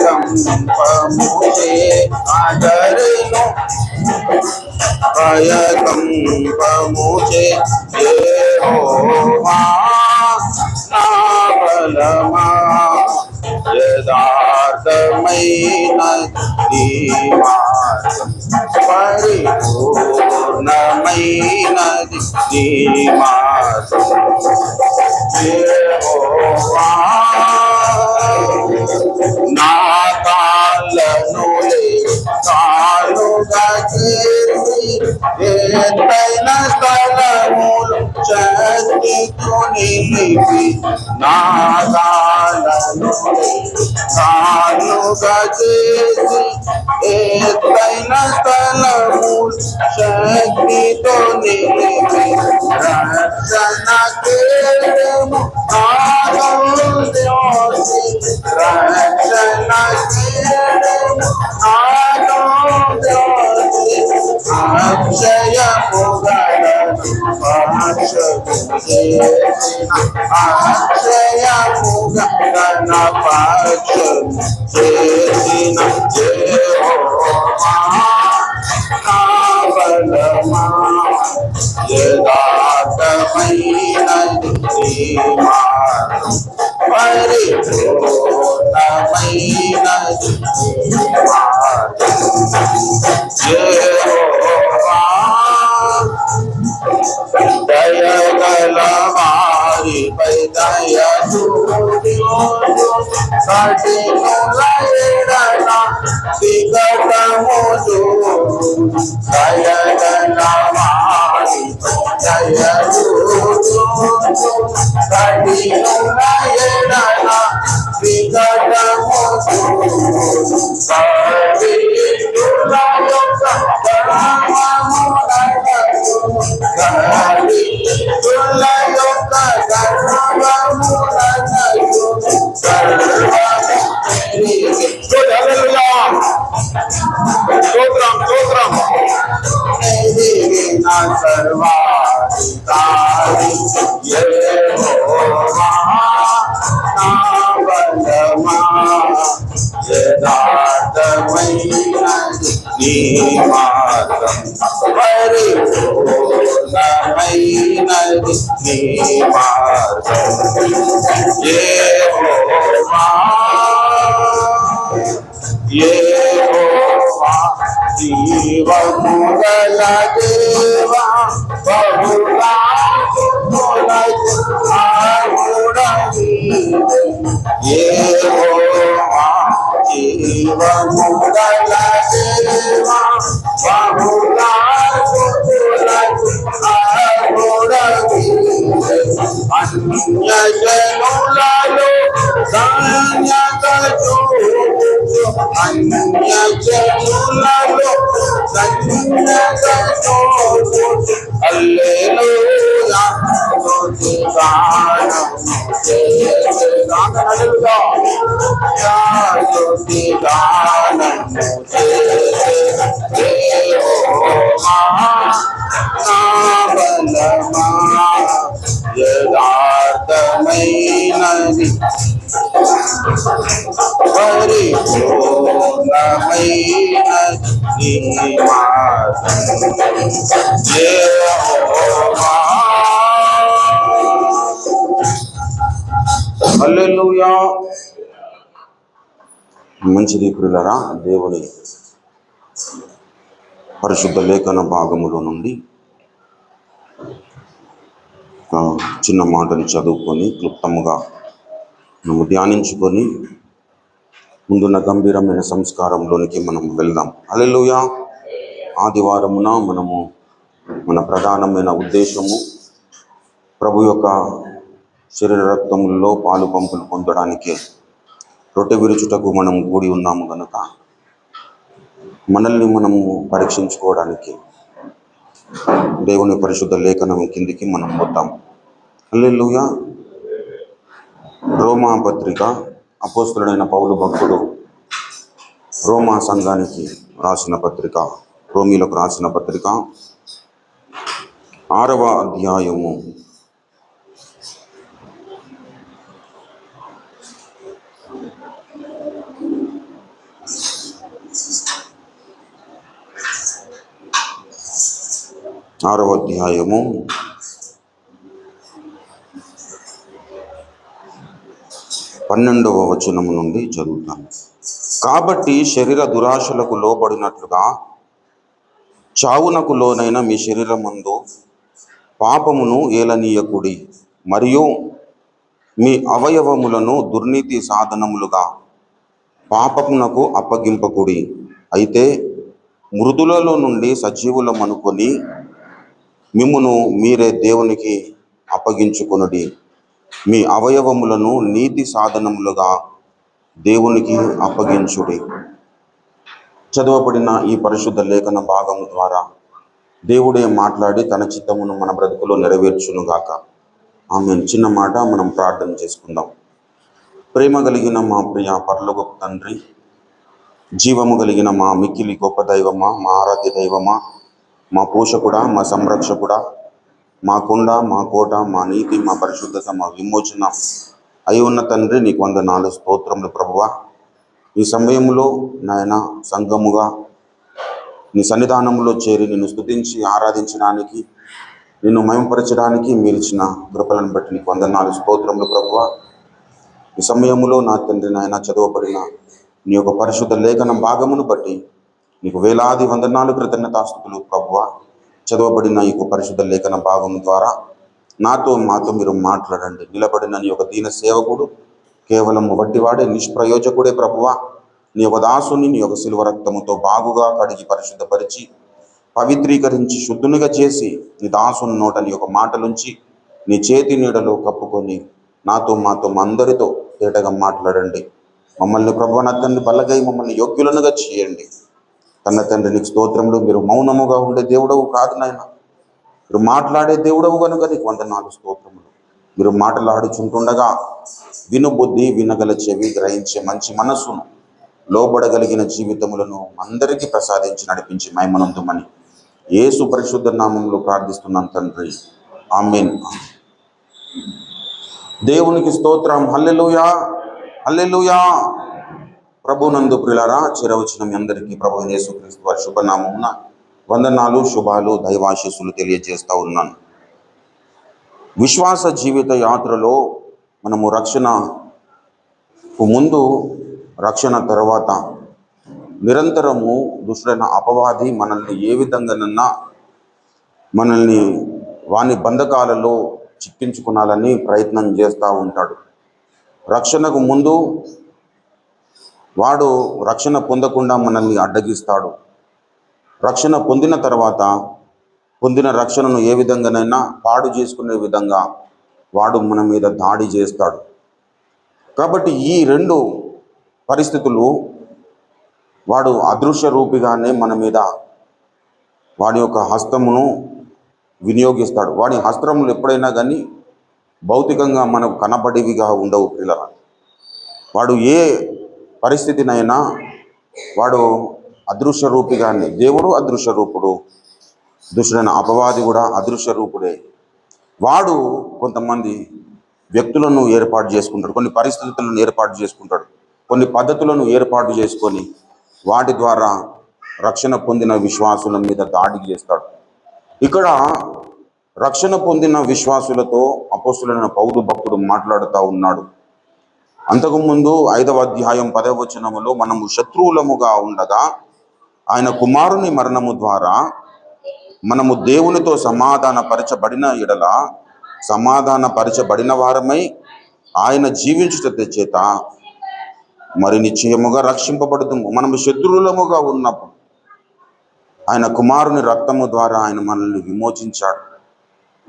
భయకంపముచే ఆదరును భయకంపముచే యెహోవా నా బలమా యథార్థమైన నీ మార్గం పరిపూర్ణమైనది నీ మార్గం యెహోవా నా కాళ్ళను కాలుగా చేసి ఎత్తైన స్థలములు శక్తితో నిలిపి నా కాళ్ళను కాలుగా చేసి ఎత్తైన స్థలములు శక్తితో నిలిపి రక్షణ కేడము ఆనందోసి రక్షణ కేడము ఆనందోసి అక్షయముగలను అక్షయముగన పక్షం చేసిన యెహోవా నా బలమా యథార్థమైనది నీ మార్గం పరిపూర్ణమైనది నీ మార్గం యెహోవా దయగల వారిపై దయ చూపించు కఠినుల ఎడల వికటము చూపు దయగల వారిపై దయ చూపించు కఠినుల ఎడల వికటము చూపు కఠినుల యొక్క సర్వాధికారి యెహోవా నా బలమా యథార్థమైనది నీ మార్గం పరిపూర్ణమైనది నీ మార్గం యెహోవా యెహోవా జీవము గల దేవా బహుళా యెహోవా జీవము గల దేవా బహుళా అన్యజనులలో ధన్యత చూపు అన్యజనులలో ధన్యత చూపు హల్లెలూయా స్తుతిగానం యెహోవా నా బలమా యథార్థమైనది పరిపూర్ణమైనది నీ మార్గం యెహోవా. హల్లెలూయా. మంచిది ప్రియులారా, దేవుని పరిశుద్ధ లేఖన భాగములో నుండి చిన్న మాటను చదువుకొని క్లుప్తముగా మనము ధ్యానించుకొని ముందున్న గంభీరమైన సంస్కారంలోనికి మనం వెళ్దాం. హల్లెలూయా. ఆదివారమున మనము మన ప్రధానమైన ఉద్దేశము ప్రభు యొక్క శరీర రక్తములలో పాలు పంపులు పొందడానికి రొట్టె విరుచుటకు మనం కూడి ఉన్నాము కనుక మనల్ని మనము పరీక్షించుకోవడానికి దేవుని పరిశుద్ధ లేఖనం కిందికి మనం వద్దాం. హల్లెలూయా. రోమా పత్రిక అపోస్తలుడైన పౌలు భక్తుడు రోమా సంఘానికి రాసిన పత్రిక, రోమీలకు రాసిన పత్రిక 6వ అధ్యాయము 8 6వ అధ్యాయము 12వ వచనము నుండి చదువుతాను. కాబట్టి శరీర దురాశలకు లోబడినట్లుగా చావునకు లోనైన మీ శరీరమందు పాపమును ఏలనీయకుడి, మరియు మీ అవయవములను దుర్నీతి సాధనములుగా పాపమునకు అప్పగింపకుడి. అయితే మృతులలో నుండి సజీవులమనుకొని మిమ్మును మీరే దేవునికి అప్పగించుకొనుడి. మీ అవయవములను నీతి సాధనములుగా దేవునికి అప్పగించుడి. చదవబడిన ఈ పరిశుద్ధ లేఖన భాగము ద్వారా దేవుడే మాట్లాడి తన చిత్తమును మన బ్రతుకులో నెరవేర్చునుగాక. ఆమేన్. చిన్న మాట మనం ప్రార్థన చేసుకుందాం. ప్రేమ కలిగిన మా ప్రియ పరలోకపు తండ్రి, జీవము కలిగిన మా మిక్కిలి గొప్ప దైవమా, మా ఆరాధ్య దైవమా, మా పోషకుడా, మా సంరక్షకుడా, మా కొండ, మా కోట, మా నీతి, మా పరిశుద్ధత, మా విమోచన అయి ఉన్న తండ్రి, నీకు వందనాలు, స్తోత్రములు ప్రభువా. ఈ సమయంలో నాయన సంఘముగా నీ సన్నిధానంలో చేరి నిన్ను స్తుతించి ఆరాధించడానికి, నిన్ను మహిమపరచడానికి మీరు ఇచ్చిన కృపలను బట్టి నీకు వందనాలు, స్తోత్రములు ప్రభువా. ఈ సమయంలో నా తండ్రి నాయన చదవబడిన నీ యొక్క పరిశుద్ధ లేఖన భాగమును బట్టి నీకు వేలాది వందనాలు, కృతజ్ఞతాస్తుతులు ప్రభువా. చదవబడిన ఈ పరిశుద్ధ లేఖన భాగం ద్వారా మాతో మీరు మాట్లాడండి. నిలబడిన నీ యొక్క దీన సేవకుడు కేవలం వడ్డివాడే, నిష్ప్రయోజకుడే ప్రభువా. నీ యొక్క దాసుని నీ యొక్క శిలువ రక్తముతో బాగుగా కడిగి పరిశుద్ధపరిచి పవిత్రీకరించి శుద్ధునిగా చేసి నీ దాసుని నోట నీ యొక్క మాటలుంచి నీ చేతి నీడలో కప్పుకొని మాతో మా అందరితో తేటగా మాట్లాడండి. మమ్మల్ని ప్రభువా నా తండ్రి బల్లగై మమ్మల్ని యోగ్యులనుగా చేయండి. కన్న తండ్రి నీకు స్తోత్రములు. మీరు మౌనముగా ఉండే దేవుడవు కాదు నాయన, మీరు మాట్లాడే దేవుడవు కనుక నీకు వందనాలు, స్తోత్రములు. మీరు మాటలాడుచుంటుండగా వినుబుద్ధి, వినగల చెవి, గ్రహించే మంచి మనస్సును, లోబడగలిగిన జీవితములను అందరికీ ప్రసాదించి నడిపించి మహిమనందుమని యేసు పరిశుద్ధ నామంలో ప్రార్థిస్తున్నాను తండ్రి, ఆమేన్. దేవునికి స్తోత్రం. హల్లెలూయా, హల్లెలూయా. ప్రభునందు ప్రియులారా, చేరవచ్చిన మీ అందరికీ ప్రభు యేసుక్రీస్తు వారి శుభనామమున వందనాలు, శుభాలు, దైవాశీస్సులు తెలియజేస్తూ ఉన్నాను. విశ్వాస జీవిత యాత్రలో మనము రక్షణకు ముందు, రక్షణ తర్వాత నిరంతరము దుష్టుడైన అపవాది మనల్ని ఏ విధంగానన్నా మనల్ని వాని బంధకాలలో చిక్కించుకునాలని ప్రయత్నం చేస్తూ ఉంటాడు. రక్షణకు ముందు వాడు రక్షణ పొందకుండా మనల్ని అడ్డగిస్తాడు. రక్షణ పొందిన తర్వాత పొందిన రక్షణను ఏ విధంగానైనా పాడు చేసుకునే విధంగా వాడు మన మీద దాడి చేస్తాడు. కాబట్టి ఈ రెండు పరిస్థితులు వాడు అదృశ్య రూపిగానే మన మీద వాడి యొక్క హస్తమును వినియోగిస్తాడు. వాడి హస్తములు ఎప్పుడైనా కానీ భౌతికంగా మనకు కనబడేవిగా ఉండవు పిల్లల. వాడు ఏ పరిస్థితినైనా వాడు అదృశ్య రూపిగానే, దేవుడు అదృశ్య రూపుడు, దుష్టుడైన అపవాది కూడా అదృశ్య రూపుడే. వాడు కొంతమంది వ్యక్తులను ఏర్పాటు చేసుకుంటాడు, కొన్ని పరిస్థితులను ఏర్పాటు చేసుకుంటాడు, కొన్ని పద్ధతులను ఏర్పాటు చేసుకొని వాటి ద్వారా రక్షణ పొందిన విశ్వాసుల మీద దాడి చేస్తాడు. ఇక్కడ రక్షణ పొందిన విశ్వాసులతో అపోస్తలుడైన పౌలు భక్తుడు మాట్లాడుతూ ఉన్నాడు. అంతకుముందు 5వ అధ్యాయం 10వ వచనములో మనము శత్రువులముగా ఉండగా ఆయన కుమారుని మరణము ద్వారా మనము దేవునితో సమాధానపరచబడిన ఎడల సమాధానపరచబడిన వారమై ఆయన జీవించుట చేత మరి నిశ్చయముగా రక్షింపబడుతాము. మనము శత్రువులముగా ఉన్నప్పుడు ఆయన కుమారుని రక్తము ద్వారా ఆయన మనల్ని విమోచించాడు.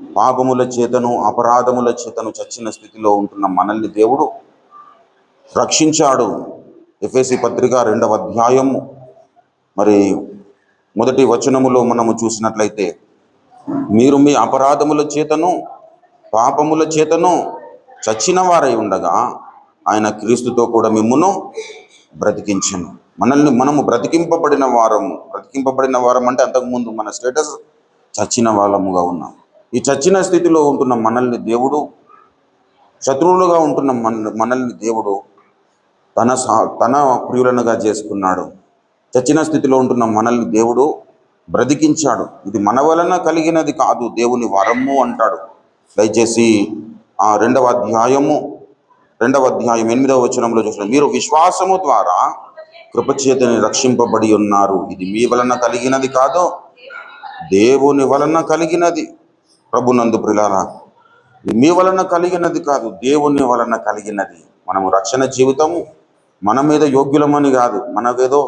పాపముల చేతను అపరాధముల చేతను చచ్చిన స్థితిలో ఉంటున్న మనల్ని దేవుడు రక్షించాడు. ఎఫెసీ పత్రిక 2వ అధ్యాయము మరి 1వ వచనములో మనము చూసినట్లయితే, మీరు మీ అపరాధముల చేతను పాపముల చేతను చచ్చిన వారై ఉండగా ఆయన క్రీస్తుతో కూడా మిమ్మును బ్రతికించెను. మనము బ్రతికింపబడిన వారం అంటే అంతకుముందు మన స్టేటస్ చచ్చిన వాళ్ళముగా ఉన్నాం. ఈ చచ్చిన స్థితిలో ఉంటున్న మనల్ని దేవుడు, శత్రువులుగా ఉంటున్న మనల్ని దేవుడు తన ప్రియులనుగా చేసుకున్నాడు. చచ్చిన స్థితిలో ఉంటున్న మనల్ని దేవుడు బ్రతికించాడు. ఇది మన వలన కలిగినది కాదు, దేవుని వరము అంటాడు. దయచేసి ఆ రెండవ అధ్యాయం 8వ వచనంలో చూసిన, మీరు విశ్వాసము ద్వారా కృపచేతని రక్షింపబడి ఉన్నారు. ఇది మీ వలన కలిగినది కాదు, దేవుని వలన కలిగినది. ప్రభునందు ప్రియులారా, ఇది మీ వలన కలిగినది కాదు, దేవుని వలన కలిగినది. మనము రక్షణ జీవితము మన మీద యోగ్యులమని కాదు, మనకేదో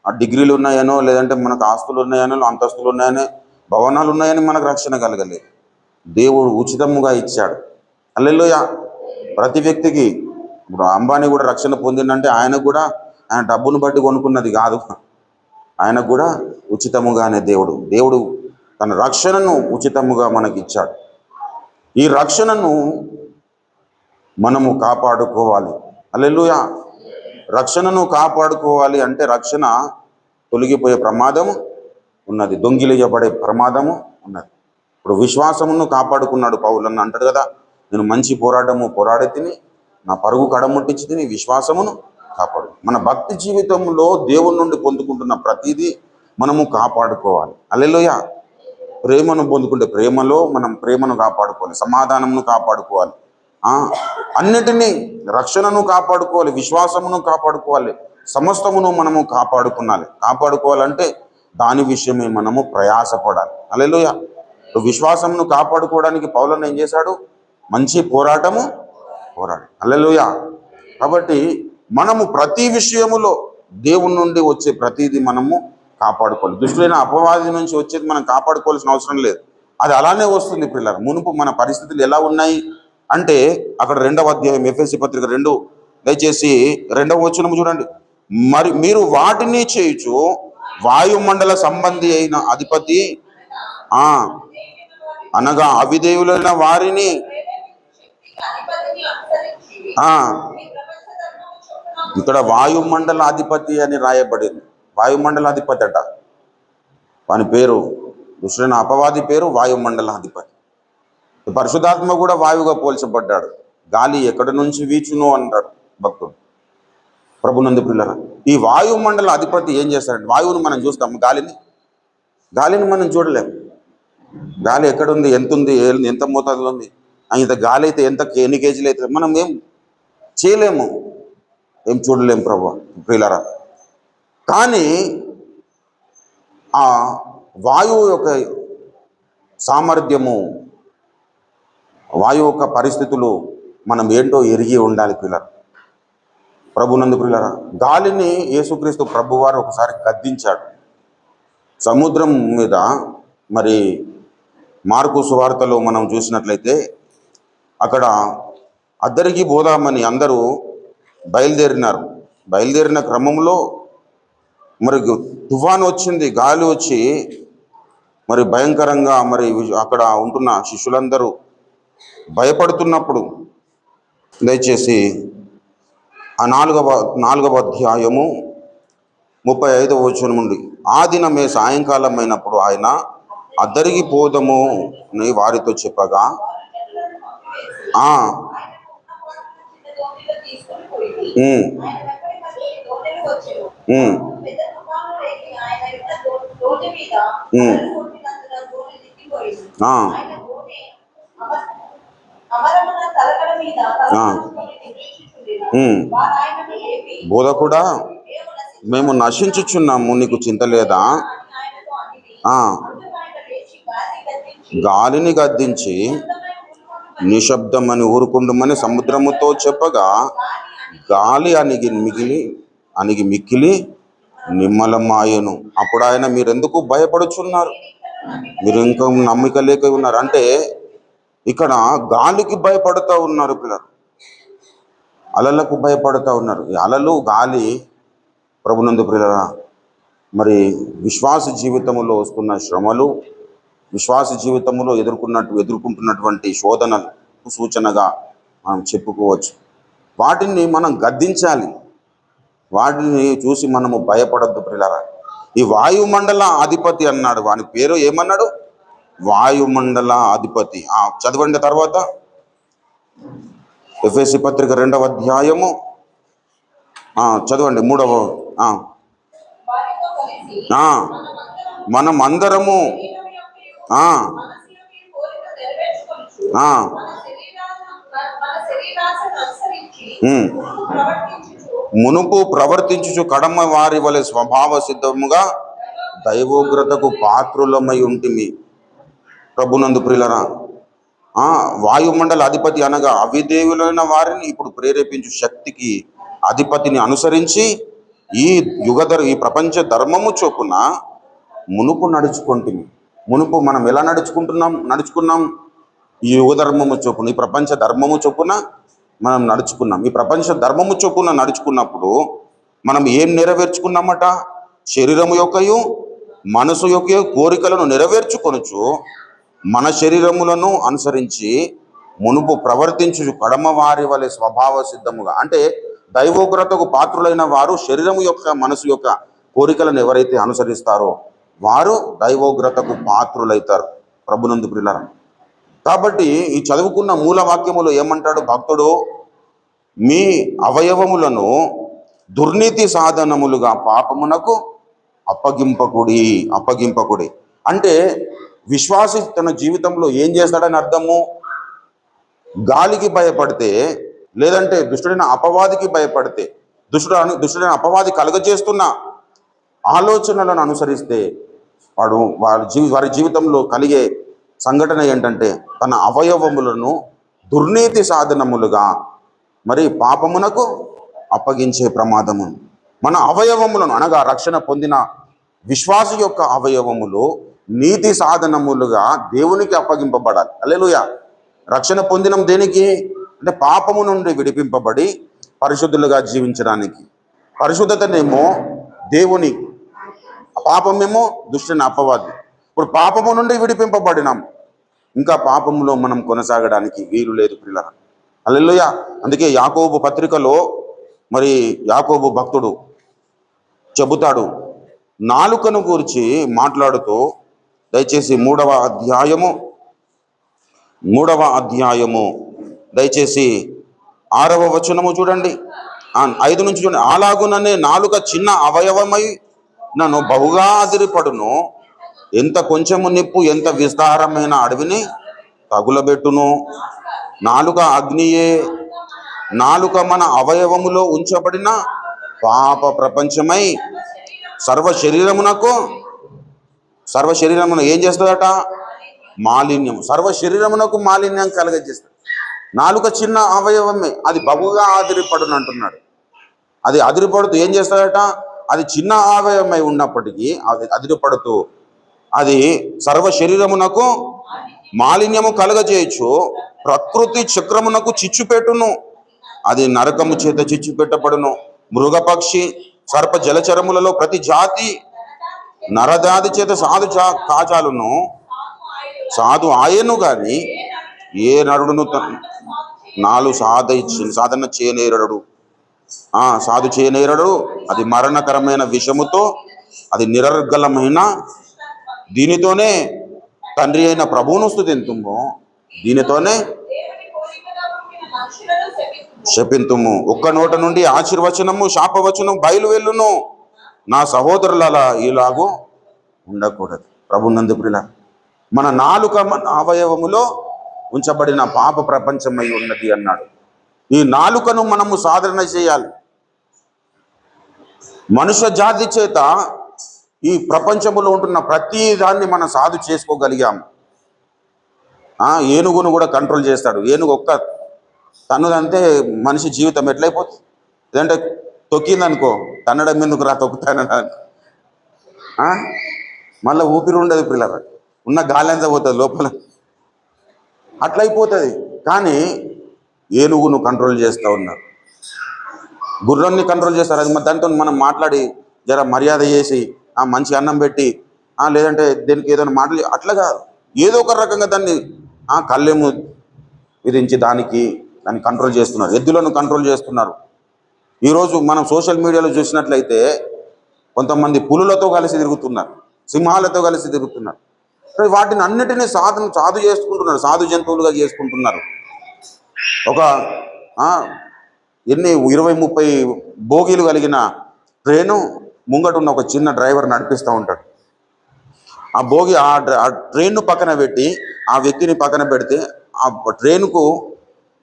ఆ డిగ్రీలు ఉన్నాయనో, లేదంటే మనకు ఆస్తులు ఉన్నాయనో, అంతస్తులు ఉన్నాయనో, భవనాలు ఉన్నాయని మనకు రక్షణ కలగలేదు. దేవుడు ఉచితముగా ఇచ్చాడు. హల్లెలూయా. ప్రతి వ్యక్తికి, ఇప్పుడు అంబానీ కూడా రక్షణ పొందిందంటే ఆయన డబ్బును బట్టి కొనుక్కున్నది కాదు, ఆయనకు కూడా ఉచితముగానే దేవుడు తన రక్షణను ఉచితముగా మనకి ఇచ్చాడు. ఈ రక్షణను మనము కాపాడుకోవాలి. హల్లెలూయా. రక్షణను కాపాడుకోవాలి అంటే రక్షణ తొలగిపోయే ప్రమాదము ఉన్నది, దొంగిలించబడే ప్రమాదము ఉన్నది. ఇప్పుడు విశ్వాసమును కాపాడుకున్నాడు పౌలు అని అంటాడు కదా, నేను మంచి పోరాటము పోరాడి తిని నా పరుగు కడముట్టించి తిని విశ్వాసమును కాపాడు. మన భక్తి జీవితంలో దేవుని నుండి పొందుకుంటున్న ప్రతిదీ మనము కాపాడుకోవాలి. హల్లెలూయా. ప్రేమను పొందుకుంటే మనం ప్రేమను కాపాడుకోవాలి, సమాధానమును కాపాడుకోవాలి, అన్నిటినీ, రక్షణను కాపాడుకోవాలి, విశ్వాసమును కాపాడుకోవాలి, సమస్తమును మనము కాపాడుకోవాలంటే దాని విషయమే మనము ప్రయాసపడాలి. హల్లెలూయా. విశ్వాసమును కాపాడుకోవడానికి పౌలు ఏం చేశాడు? మంచి పోరాడి. హల్లెలూయా. కాబట్టి మనము ప్రతి విషయములో దేవుని నుండి వచ్చే ప్రతిదీ మనము కాపాడుకోవాలి. దుష్టులైన అపవాది నుంచి వచ్చేది మనం కాపాడుకోవాల్సిన అవసరం లేదు, అది అలానే వస్తుంది. పిల్లలు, మునుపు మన పరిస్థితులు ఎలా ఉన్నాయి అంటే, అక్కడ 2వ అధ్యాయం ఎఫెసీ పత్రిక 2, దయచేసి 2వ వచనం చూడండి. మరి మీరు వాటిని చేయుచు వాయుమండల సంబంధి అయిన అధిపతి అనగా అవిధేయులైన వారిని ఇక్కడ వాయుమండల అధిపతి అని రాయబడింది. వాయుమండల అధిపతి అట, వాని పేరు, దుష్టులైన అపవాది పేరు వాయుమండల అధిపతి. పరిశుద్ధాత్మ కూడా వాయువుగా పోల్చబడ్డాడు. గాలి ఎక్కడి నుంచి వీచును అంటాడు భక్తుడు. ప్రభునందు పిల్లరా, ఈ వాయుమండల అధిపతి ఏం చేస్తాడంటే, వాయువును మనం చూస్తాము, గాలిని మనం చూడలేము. గాలి ఎక్కడుంది, ఎంతుంది, ఎంత మోతాదులో ఉంది, ఇంత గాలి అయితే ఎన్ని కేజీలు అయితే మనం ఏం చేయలేము, ఏం చూడలేము ప్రియులారా. కానీ ఆ వాయువు యొక్క సామర్థ్యము, వాయువు యొక్క పరిస్థితులు మనం ఏంటో ఎరిగి ఉండాలి పిల్లలు. ప్రభునందు పిల్లరా, గాలిని యేసుక్రీస్తు ప్రభువారు ఒకసారి గద్దించాడు సముద్రం మీద. మరి మార్కు సువార్తలో మనం చూసినట్లయితే, అక్కడ అద్దరికి పోదామని అందరూ బయలుదేరిన క్రమంలో మరి తుఫాను వచ్చింది, గాలి వచ్చి మరి భయంకరంగా, మరి అక్కడ ఉంటున్న శిష్యులందరూ భయపడుతున్నప్పుడు, దయచేసి ఆ 4వ అధ్యాయము 35వ వచనం నుండి, ఆ దినమే సాయంకాలం అయినప్పుడు ఆయన అద్దరికి పోదము అని వారితో చెప్పగా, బోధకుడా, మేము నశించుచున్నాము, నీకు చింత లేదా? గాలిని గద్దించి నిశ్శబ్దమని ఊరుకుండమని సముద్రముతో చెప్పగా, గాలి అణిగి మిక్కిలి నిమ్మలమాయెను. అప్పుడు ఆయన, మీరెందుకు భయపడుచున్నారు, మీరు ఇంకా నమ్మిక లేక ఉన్నారు అంటే, ఇక్కడ గాలికి భయపడుతూ ఉన్నారు పిల్లలు, అలలకు భయపడుతూ ఉన్నారు. ఈ అలలు, గాలి, ప్రభునందు పిల్లరా, మరి విశ్వాస జీవితంలో వస్తున్న శ్రమలు, విశ్వాస జీవితంలో ఎదుర్కొంటున్నటువంటి శోధనలు సూచనగా మనం చెప్పుకోవచ్చు. వాటిని మనం గద్దించాలి, వాటిని చూసి మనము భయపడద్దు పిల్లరా. ఈ వాయుమండల అధిపతి అన్నాడు, వాని పేరు ఏమన్నాడు? వాయుమండల అధిపతి. చదవండి తర్వాత ఎఫెసీ పత్రిక 2వ అధ్యాయము చదవండి 3వ. మనం అందరము ఆ, ఆ, ఉమ్, మునుపు ప్రవర్తించుచు కడమ వారి వలె స్వభావ సిద్ధముగా దైవోగ్రతకు పాత్రులమై ఉంటిమి. ప్రభునందు ప్రియులరా, వాయుమండల అధిపతి అనగా అవిధేయులైన వారిని ఇప్పుడు ప్రేరేపించు శక్తికి అధిపతిని అనుసరించి ఈ ప్రపంచ ధర్మము చొప్పున మునుపు నడుచుకుంటుంది. మునుపు మనం ఎలా నడుచుకున్నాం? ఈ యుగ ధర్మము చొప్పున, ఈ ప్రపంచ ధర్మము చొప్పున మనం నడుచుకున్నాం. ఈ ప్రపంచ ధర్మము చొప్పున నడుచుకున్నప్పుడు మనం ఏం నెరవేర్చుకున్నామట? శరీరము యొక్కయు మనసు యొక్క కోరికలను నెరవేర్చుకొనుచు మన శరీరములను అనుసరించి మునుపు ప్రవర్తించు కడమ వారి వలె స్వభావ సిద్ధముగా. అంటే దైవోగ్రతకు పాత్రులైన వారు శరీరము యొక్క మనసు యొక్క కోరికలను ఎవరైతే అనుసరిస్తారో వారు దైవోగ్రతకు పాత్రులైతారు. ప్రభునందు ప్రియులారా, కాబట్టి ఈ చదువుకున్న మూల వాక్యములో ఏమంటాడు భక్తుడు? మీ అవయవములను దుర్నీతి సాధనములుగా పాపమునకు అప్పగింపకుడి. అంటే విశ్వాసి తన జీవితంలో ఏం చేస్తాడని అర్థము? గాలికి భయపడితే, లేదంటే దుష్టుడైన అపవాదికి భయపడితే, దుష్టుడైన అపవాది కలుగజేస్తున్న ఆలోచనలను అనుసరిస్తే వారి జీవితంలో కలిగే సంఘటన ఏంటంటే తన అవయవములను దుర్నీతి సాధనములుగా మరి పాపమునకు అప్పగించే ప్రమాదము. మన అవయవములను అనగా రక్షణ పొందిన విశ్వాసి యొక్క అవయవములు నీతి సాధనములుగా దేవునికి అప్పగింపబడాలి. హల్లెలూయా. రక్షణ పొందినం దేనికి అంటే పాపము నుండి విడిపింపబడి పరిశుద్ధులుగా జీవించడానికి. పరిశుద్ధతనేమో దేవుని, పాపమేమో దుష్టుని అపవాది. ఇప్పుడు పాపము నుండి విడిపింపబడినాం, ఇంకా పాపములో మనం కొనసాగడానికి వీలు లేదు ప్రియులారా. హల్లెలూయా. అందుకే యాకోబు పత్రికలో మరి యాకోబు భక్తుడు చెబుతాడు, నాలుకను గురించి మాట్లాడుతూ, దయచేసి మూడవ అధ్యాయము దయచేసి 6వ వచనము చూడండి, 5 నుంచి చూడండి. అలాగుననే నాలుక చిన్న అవయవమై నన్ను బహుగా అదిరిపడును, ఎంత కొంచెము నిప్పు ఎంత విస్తారమైన అడవిని తగులబెట్టును. నాలుక అగ్నియే. నాలుక మన అవయవములో ఉంచబడిన పాప ప్రపంచమై సర్వ శరీరమున ఏం చేస్తుందట? మాలిన్యం. సర్వ శరీరమునకు మాలిన్యం కలగజేస్తుంది. నాలుక చిన్న అవయవమే, అది బహుగా ఆదిరిపడును అంటున్నాడు. అది అదిరిపడుతూ ఏం చేస్తుందట? అది చిన్న అవయవమై ఉన్నప్పటికీ అది అదిరిపడుతూ అది సర్వ శరీరమునకు మాలిన్యము కలగజేయచ్చు. ప్రకృతి చక్రమునకు చిచ్చు పెట్టును, అది నరకము చేత చిచ్చు పెట్టబడును. మృగపక్షి సర్ప జలచరములలో ప్రతి జాతి నరదాది చేత కాచాలును సాధు ఆయను గాని ఏ నరుడును 4 సాధన చేయనేరడు. సాధు చేయనేరడు. అది మరణకరమైన విషముతో, అది నిరర్గలమైన, దీనితోనే తండ్రి అయిన ప్రభువును స్తుతింతుము, దీనితోనే శపింతుము. ఒక్క నోట నుండి ఆశీర్వచనము శాపవచనం బయలు వెళ్ళును. నా సహోదరులలా ఇలాగూ ఉండకూడదు. ప్రభునందు ప్రియులారా, మన నాలుక అవయవములో ఉంచబడిన పాప ప్రపంచమై ఉన్నది అన్నాడు. ఈ నాలుకను మనము సాధన చేయాలి. మనుష్య జాతి చేత ఈ ప్రపంచంలో ఉంటున్న ప్రతి దాన్ని మనం సాధు చేసుకోగలిగాము. ఏనుగును కూడా కంట్రోల్ చేస్తాడు. ఏనుగు ఒక్క తన్నుదంటే మనిషి జీవితం ఎట్లయిపోతుంది? లేదంటే తొక్కిందనుకో, తన్నడం ఎందుకు రా తొక్కుతానని మళ్ళీ ఊపిరి ఉండదు పిల్లలు, ఉన్న గాలి అంతా పోతుంది లోపల, అట్లయిపోతుంది. కానీ ఏనుగును కంట్రోల్ చేస్తూ ఉన్నారు, గుర్రాన్ని కంట్రోల్ చేస్తారు. అది దాంతో మనం మాట్లాడి జర మర్యాద చేసి మంచి అన్నం పెట్టి లేదంటే దీనికి ఏదైనా మాటలు అట్లా కాదు, ఏదో ఒక రకంగా దాన్ని కళ్ళెము విధించి దాన్ని కంట్రోల్ చేస్తున్నారు. ఎద్దులను కంట్రోల్ చేస్తున్నారు. ఈరోజు మనం సోషల్ మీడియాలో చూసినట్లయితే కొంతమంది పులులతో కలిసి తిరుగుతున్నారు, సింహాలతో కలిసి తిరుగుతున్నారు. వాటిని అన్నిటినీ సాధు చేసుకుంటున్నారు, సాధు జంతువులుగా చేసుకుంటున్నారు. ఒక 20-30 బోగీలు కలిగిన ట్రైను ముంగట ఉన్న ఒక చిన్న డ్రైవర్ నడిపిస్తూ ఉంటాడు. ఆ భోగి ఆ ట్రైన్ను పక్కన పెట్టి ఆ వ్యక్తిని పక్కన పెడితే ఆ ట్రైన్కు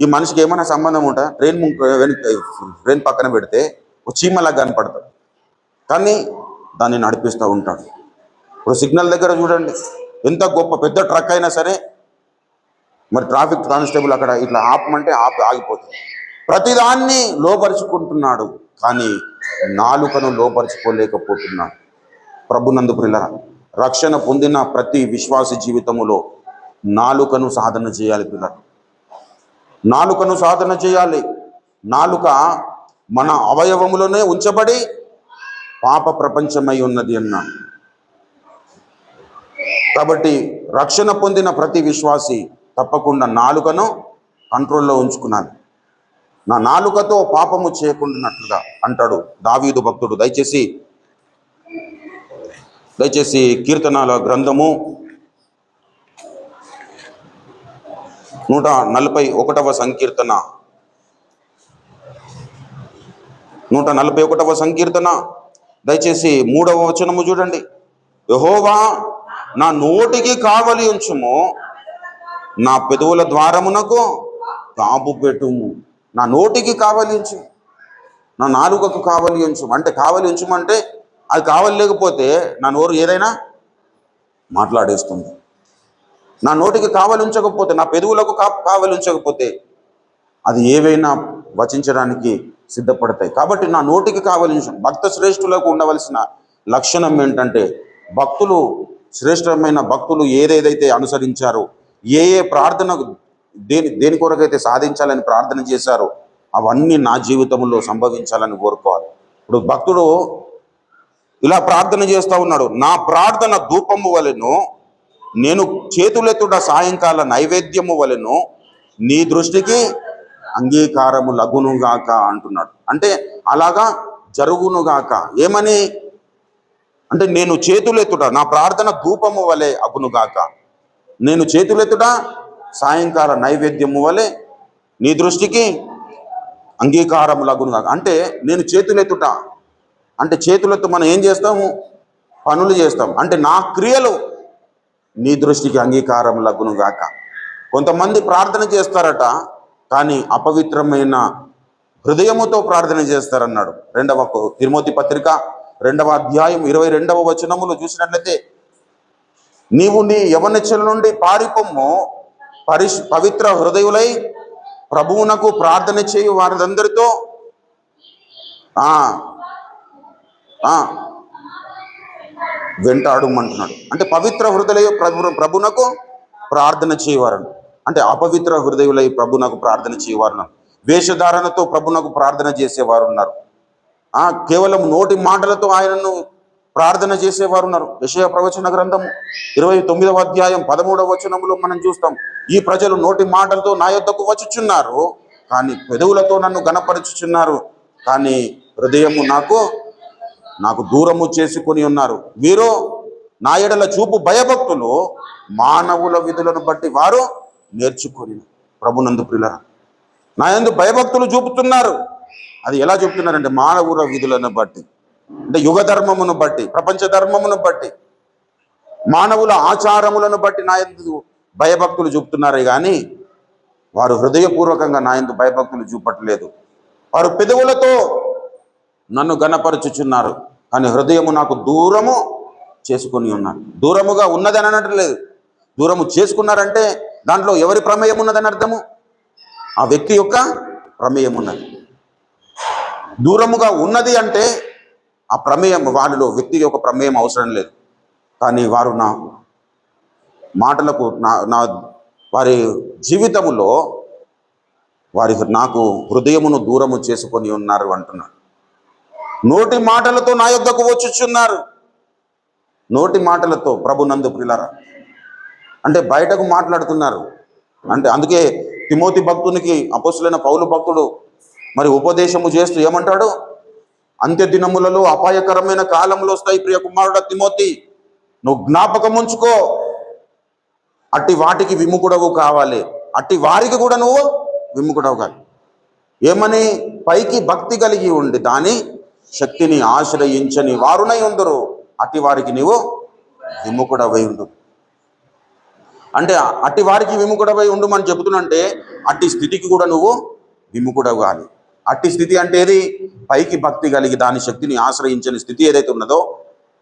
ఈ మనిషికి ఏమైనా సంబంధం ఉంటా? ట్రైన్ పక్కన పెడితే ఒక చీమలాగా కనపడతాడు, కానీ దాన్ని నడిపిస్తూ ఉంటాడు. ఇప్పుడు సిగ్నల్ దగ్గర చూడండి, ఎంత గొప్ప పెద్ద ట్రక్ అయినా సరే మరి ట్రాఫిక్ కానిస్టేబుల్ అక్కడ ఇట్లా ఆపమంటే ఆగిపోతుంది. ప్రతిదాన్ని లోపరుచుకుంటున్నాడు, కానీ నాలుకను లోపరుచుకోలేకపోతున్నాడు. ప్రభునందు ప్రియులారా, రక్షణ పొందిన ప్రతి విశ్వాసి జీవితములో నాలుకను సాధన చేయాలి. ప్రియులారా, నాలుకను సాధన చేయాలి. నాలుక మన అవయవములోనే ఉంచబడి పాప ప్రపంచమై ఉన్నది అన్నాడు. కాబట్టి రక్షణ పొందిన ప్రతి విశ్వాసి తప్పకుండా నాలుకను కంట్రోల్లో ఉంచుకున్నాను. నా నాలుకతో పాపము చేయకుండానట్లుగా అంటాడు దావీదు భక్తుడు. దయచేసి కీర్తనల గ్రంథము 141వ సంకీర్తన 141వ సంకీర్తన దయచేసి 3వ వచనము చూడండి. యెహోవా నా నోటికి కావలి ఉంచుము, నా పెదవుల ద్వారమునకు కాపు పెట్టుము. నా నోటికి కావలి ఉంచు, నా నాలుకకు కావలి ఉంచు. అంటే కావలి ఉంచమంటే అది కావలి లేకపోతే నా నోరు ఏదైనా మాట్లాడేస్తుంది. నా నోటికి కావలి ఉంచకపోతే, నా పెదవులకు కావలి ఉంచకపోతే అది ఏవైనా వచించడానికి సిద్ధపడతాయి. కాబట్టి నా నోటికి కావలి ఉంచు. భక్త శ్రేష్ఠులకు ఉండవలసిన లక్షణం ఏంటంటే, భక్తులు శ్రేష్టమైన భక్తులు ఏదేదైతే అనుసరించారో, ఏ ప్రార్థన దేని కొరకైతే సాధించాలని ప్రార్థన చేశారో అవన్నీ నా జీవితంలో సంభవించాలని కోరుకోవాలి. ఇప్పుడు భక్తుడు ఇలా ప్రార్థన చేస్తూ ఉన్నాడు, నా ప్రార్థన ధూపము వలెను, నేను చేతులెత్తుట సాయంకాల నైవేద్యము వలెను నీ దృష్టికి అంగీకారము లగునుగాక అంటున్నాడు. అంటే అలాగా జరుగునుగాక. ఏమని అంటే, నేను చేతులెత్తుట నా ప్రార్థన ధూపము వలె అగునుగాక, నేను చేతులెత్తుట సాయంకాల నైవేద్యము వలె నీ దృష్టికి అంగీకారము లగునుగాక. అంటే నేను చేతులెత్తుట అంటే చేతులెత్తు మనం ఏం చేస్తాము? పనులు చేస్తాం. అంటే నా క్రియలు నీ దృష్టికి అంగీకారం లగునుగాక. కొంతమంది ప్రార్థన చేస్తారట, కానీ అపవిత్రమైన హృదయముతో ప్రార్థన చేస్తారన్నాడు. 2వ తిమోతి పత్రిక 2వ అధ్యాయం 22వ వచనములో చూసినట్లయితే, నీవు నీ యవనెచ్చల నుండి పారిపొమ్ము, పవిత్ర హృదయులై ప్రభువునకు ప్రార్థన చేయు వారందరితో వెంటాడమంటున్నాడు. అంటే పవిత్ర హృదయ ప్రభునకు ప్రార్థన చేయవారను. అంటే అపవిత్ర హృదయులై ప్రభునకు ప్రార్థన చేయవారు, వేషధారణతో ప్రభునకు ప్రార్థన చేసేవారు ఉన్నారు. కేవలం నోటి మాటలతో ఆయనను ప్రార్థన చేసేవారు ఉన్నారు. యెషయా ప్రవచన గ్రంథం 29వ అధ్యాయం 13వ వచనంలో మనం చూస్తాం, ఈ ప్రజలు నోటి మాటలతో నా యొద్దకు వచ్చుచున్నారు, కానీ పెదవులతో నన్ను గణపరచుచున్నారు, కానీ హృదయము నాకు దూరము చేసుకొని ఉన్నారు. వీరు నా ఎడల చూపు భయభక్తులు మానవుల విధులను బట్టి వారు నేర్చుకొని. ప్రభునందు ప్రియులారా, నా యందు భయభక్తులు చూపుతున్నారు. అది ఎలా చూపుతున్నారంటే, మానవుల విధులను బట్టి, అంటే యుగ ధర్మమును బట్టి, ప్రపంచ ధర్మమును బట్టి, మానవుల ఆచారములను బట్టి నా యందు భయభక్తులు చూపుతున్నారే కానీ వారు హృదయపూర్వకంగా నా యందు భయభక్తులు చూపట్లేదు. వారు పెదవులతో నన్ను గణపరచుచున్నారు, కానీ హృదయము నాకు దూరము చేసుకొని ఉన్నారు. దూరముగా ఉన్నదని అనట్లేదు, దూరము చేసుకున్నారంటే దాంట్లో ఎవరి ప్రమేయం ఉన్నదని అర్థము? ఆ వ్యక్తి యొక్క ప్రమేయం ఉన్నది. దూరముగా ఉన్నది అంటే ఆ ప్రమేయం, వారిలో వ్యక్తి యొక్క ప్రమేయం అవసరం లేదు, కానీ వారు నా మాటలకు వారి జీవితములో నాకు హృదయమును దూరము చేసుకొని ఉన్నారు అంటున్నాడు. నోటి మాటలతో నా యొద్దకు వచ్చుచున్నారు. నోటి మాటలతో ప్రభునందు ప్రియులారా, అంటే బయటకు మాట్లాడుతున్నారు. అంటే అందుకే తిమోతి భక్తునికి అపోస్తులైన పౌలు భక్తుడు మరి ఉపదేశము చేస్తూ ఏమంటాడు? అంత్య దినములలో అపాయకరమైన కాలంలో వస్తాయి ప్రియ కుమారుడ తిమోతి, నువ్వు జ్ఞాపకం ఉంచుకో, అట్టి వాటికి విముఖుడవు కావాలి, అట్టి వారికి కూడా నువ్వు విముఖుడవు కాదు. ఏమని? పైకి భక్తి కలిగి ఉండి దాని శక్తిని ఆశ్రయించని వారునై ఉందరు, అట్టి వారికి నీవు విముఖుడవై ఉండు. అంటే అట్టి వారికి విముఖుడవై ఉండుమని చెబుతున్నంటే అట్టి స్థితికి కూడా నువ్వు విముఖుడవు కాని. అట్టి స్థితి అంటే ఏది? పైకి భక్తి కలిగి దాని శక్తిని ఆశ్రయించని స్థితి ఏదైతే ఉన్నదో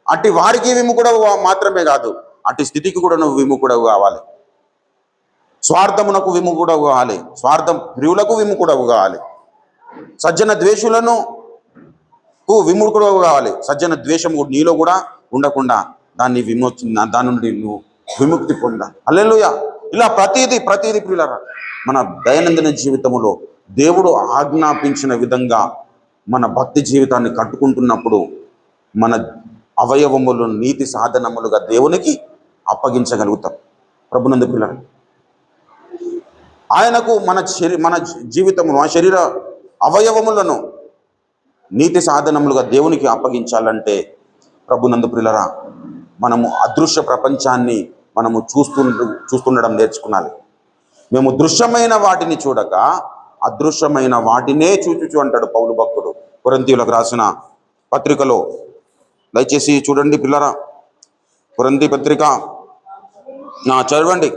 అట్టి వారికి విముఖుడవు మాత్రమే కాదు, అట్టి స్థితికి కూడా నువ్వు విముఖుడవు కావాలి. స్వార్థమునకు విముఖుడవు కావాలి, స్వార్థం ప్రియులకు విముఖుడవు కావాలి, సజ్జన ద్వేషులను విముఖుడవు కావాలి. సజ్జన ద్వేషం నీలో కూడా ఉండకుండా దాన్ని దాని నుండి నువ్వు విముక్తి పొంద. హల్లెలూయా. ఇలా ప్రతిదీ ప్రియులారా మన దైనందిన జీవితంలో దేవుడు ఆజ్ఞాపించిన విధంగా మన భక్తి జీవితాన్ని కట్టుకుంటున్నప్పుడు మన అవయవములు నీతి సాధనములుగా దేవునికి అప్పగించగలుగుతాం. ప్రభునందు ప్రియులారా, ఆయనకు మన జీవితమును, మన శరీర అవయవములను నీతి సాధనములుగా దేవునికి అప్పగించాలంటే ప్రభునందు ప్రియులారా మనము అదృశ్య ప్రపంచాన్ని మనము చూస్తుండడం నేర్చుకున్నాలి. మేము దృశ్యమైన వాటిని చూడక అదృశ్యమైన వాటినే చూచుచు అంటాడు పౌలు భక్తుడు కొరింథీయులకు రాసిన పత్రికలో. దయచేసి చూడండి పిల్లరా, కొరింథీ పత్రిక చదవండి.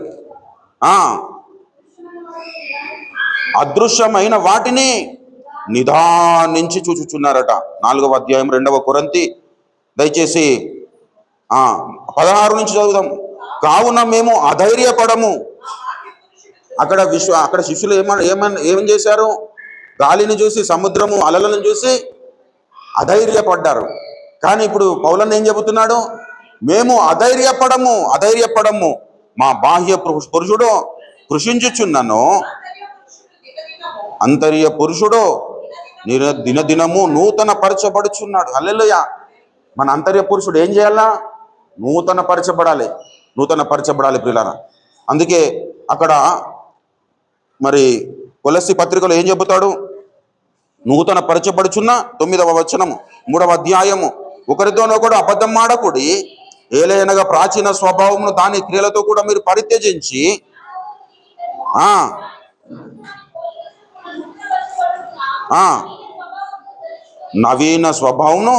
అదృశ్యమైన వాటిని నిదానించి చూచుచున్నారట. 4వ అధ్యాయం 2వ కొరింథీ దయచేసి 16 నుంచి చదువుదాం. కావున మేము అధైర్యపడము. అక్కడ శిష్యులు ఏం చేశారు? గాలిని చూసి, సముద్రము అలలను చూసి అధైర్యపడ్డారు. కానీ ఇప్పుడు పౌలన్న ఏం చెబుతున్నాడు? మేము అధైర్యపడము, మా బాహ్య పురుషుడు కృషించుచున్నను, అంతర్య పురుషుడు దినదినము నూతన పరచబడుచున్నాడు. హల్లెలూయా. మన అంతర్య పురుషుడు ఏం చేయాలా? నూతన పరచబడాలి ప్రియులారా. అందుకే అక్కడ మరి కొలస్సీ పత్రికలో ఏం చెబుతాడు? నూతన పరచబడుచున్న 9వ వచనము 3వ అధ్యాయము, ఒకరితోనొకడు అబద్ధం ఆడకుడి, ఏలయనగా ప్రాచీన స్వభావమును దాని క్రియలతో కూడా మీరు పరిత్యజించి నవీన స్వభావమును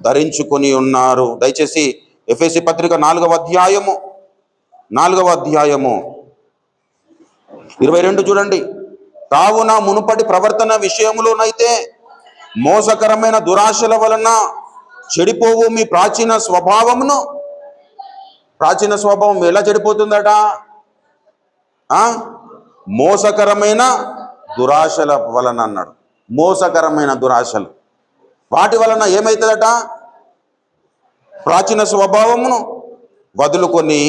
ధరించుకొని ఉన్నారు. దయచేసి ఎఫెసీ పత్రిక 4వ అధ్యాయము 22 చూడండి. కావున మునుపటి ప్రవర్తన విషయములోనైతే మోసకరమైన దురాశల వలన చెడిపోవు మీ ప్రాచీన స్వభావమును. ప్రాచీన స్వభావం ఎలా చెడిపోతుందట? మోసకరమైన దురాశల వలన అన్నాడు. మోసకరమైన దురాశలు, వాటి వలన ఏమవుతుందట? ప్రాచీన స్వభావమును వదులుకొని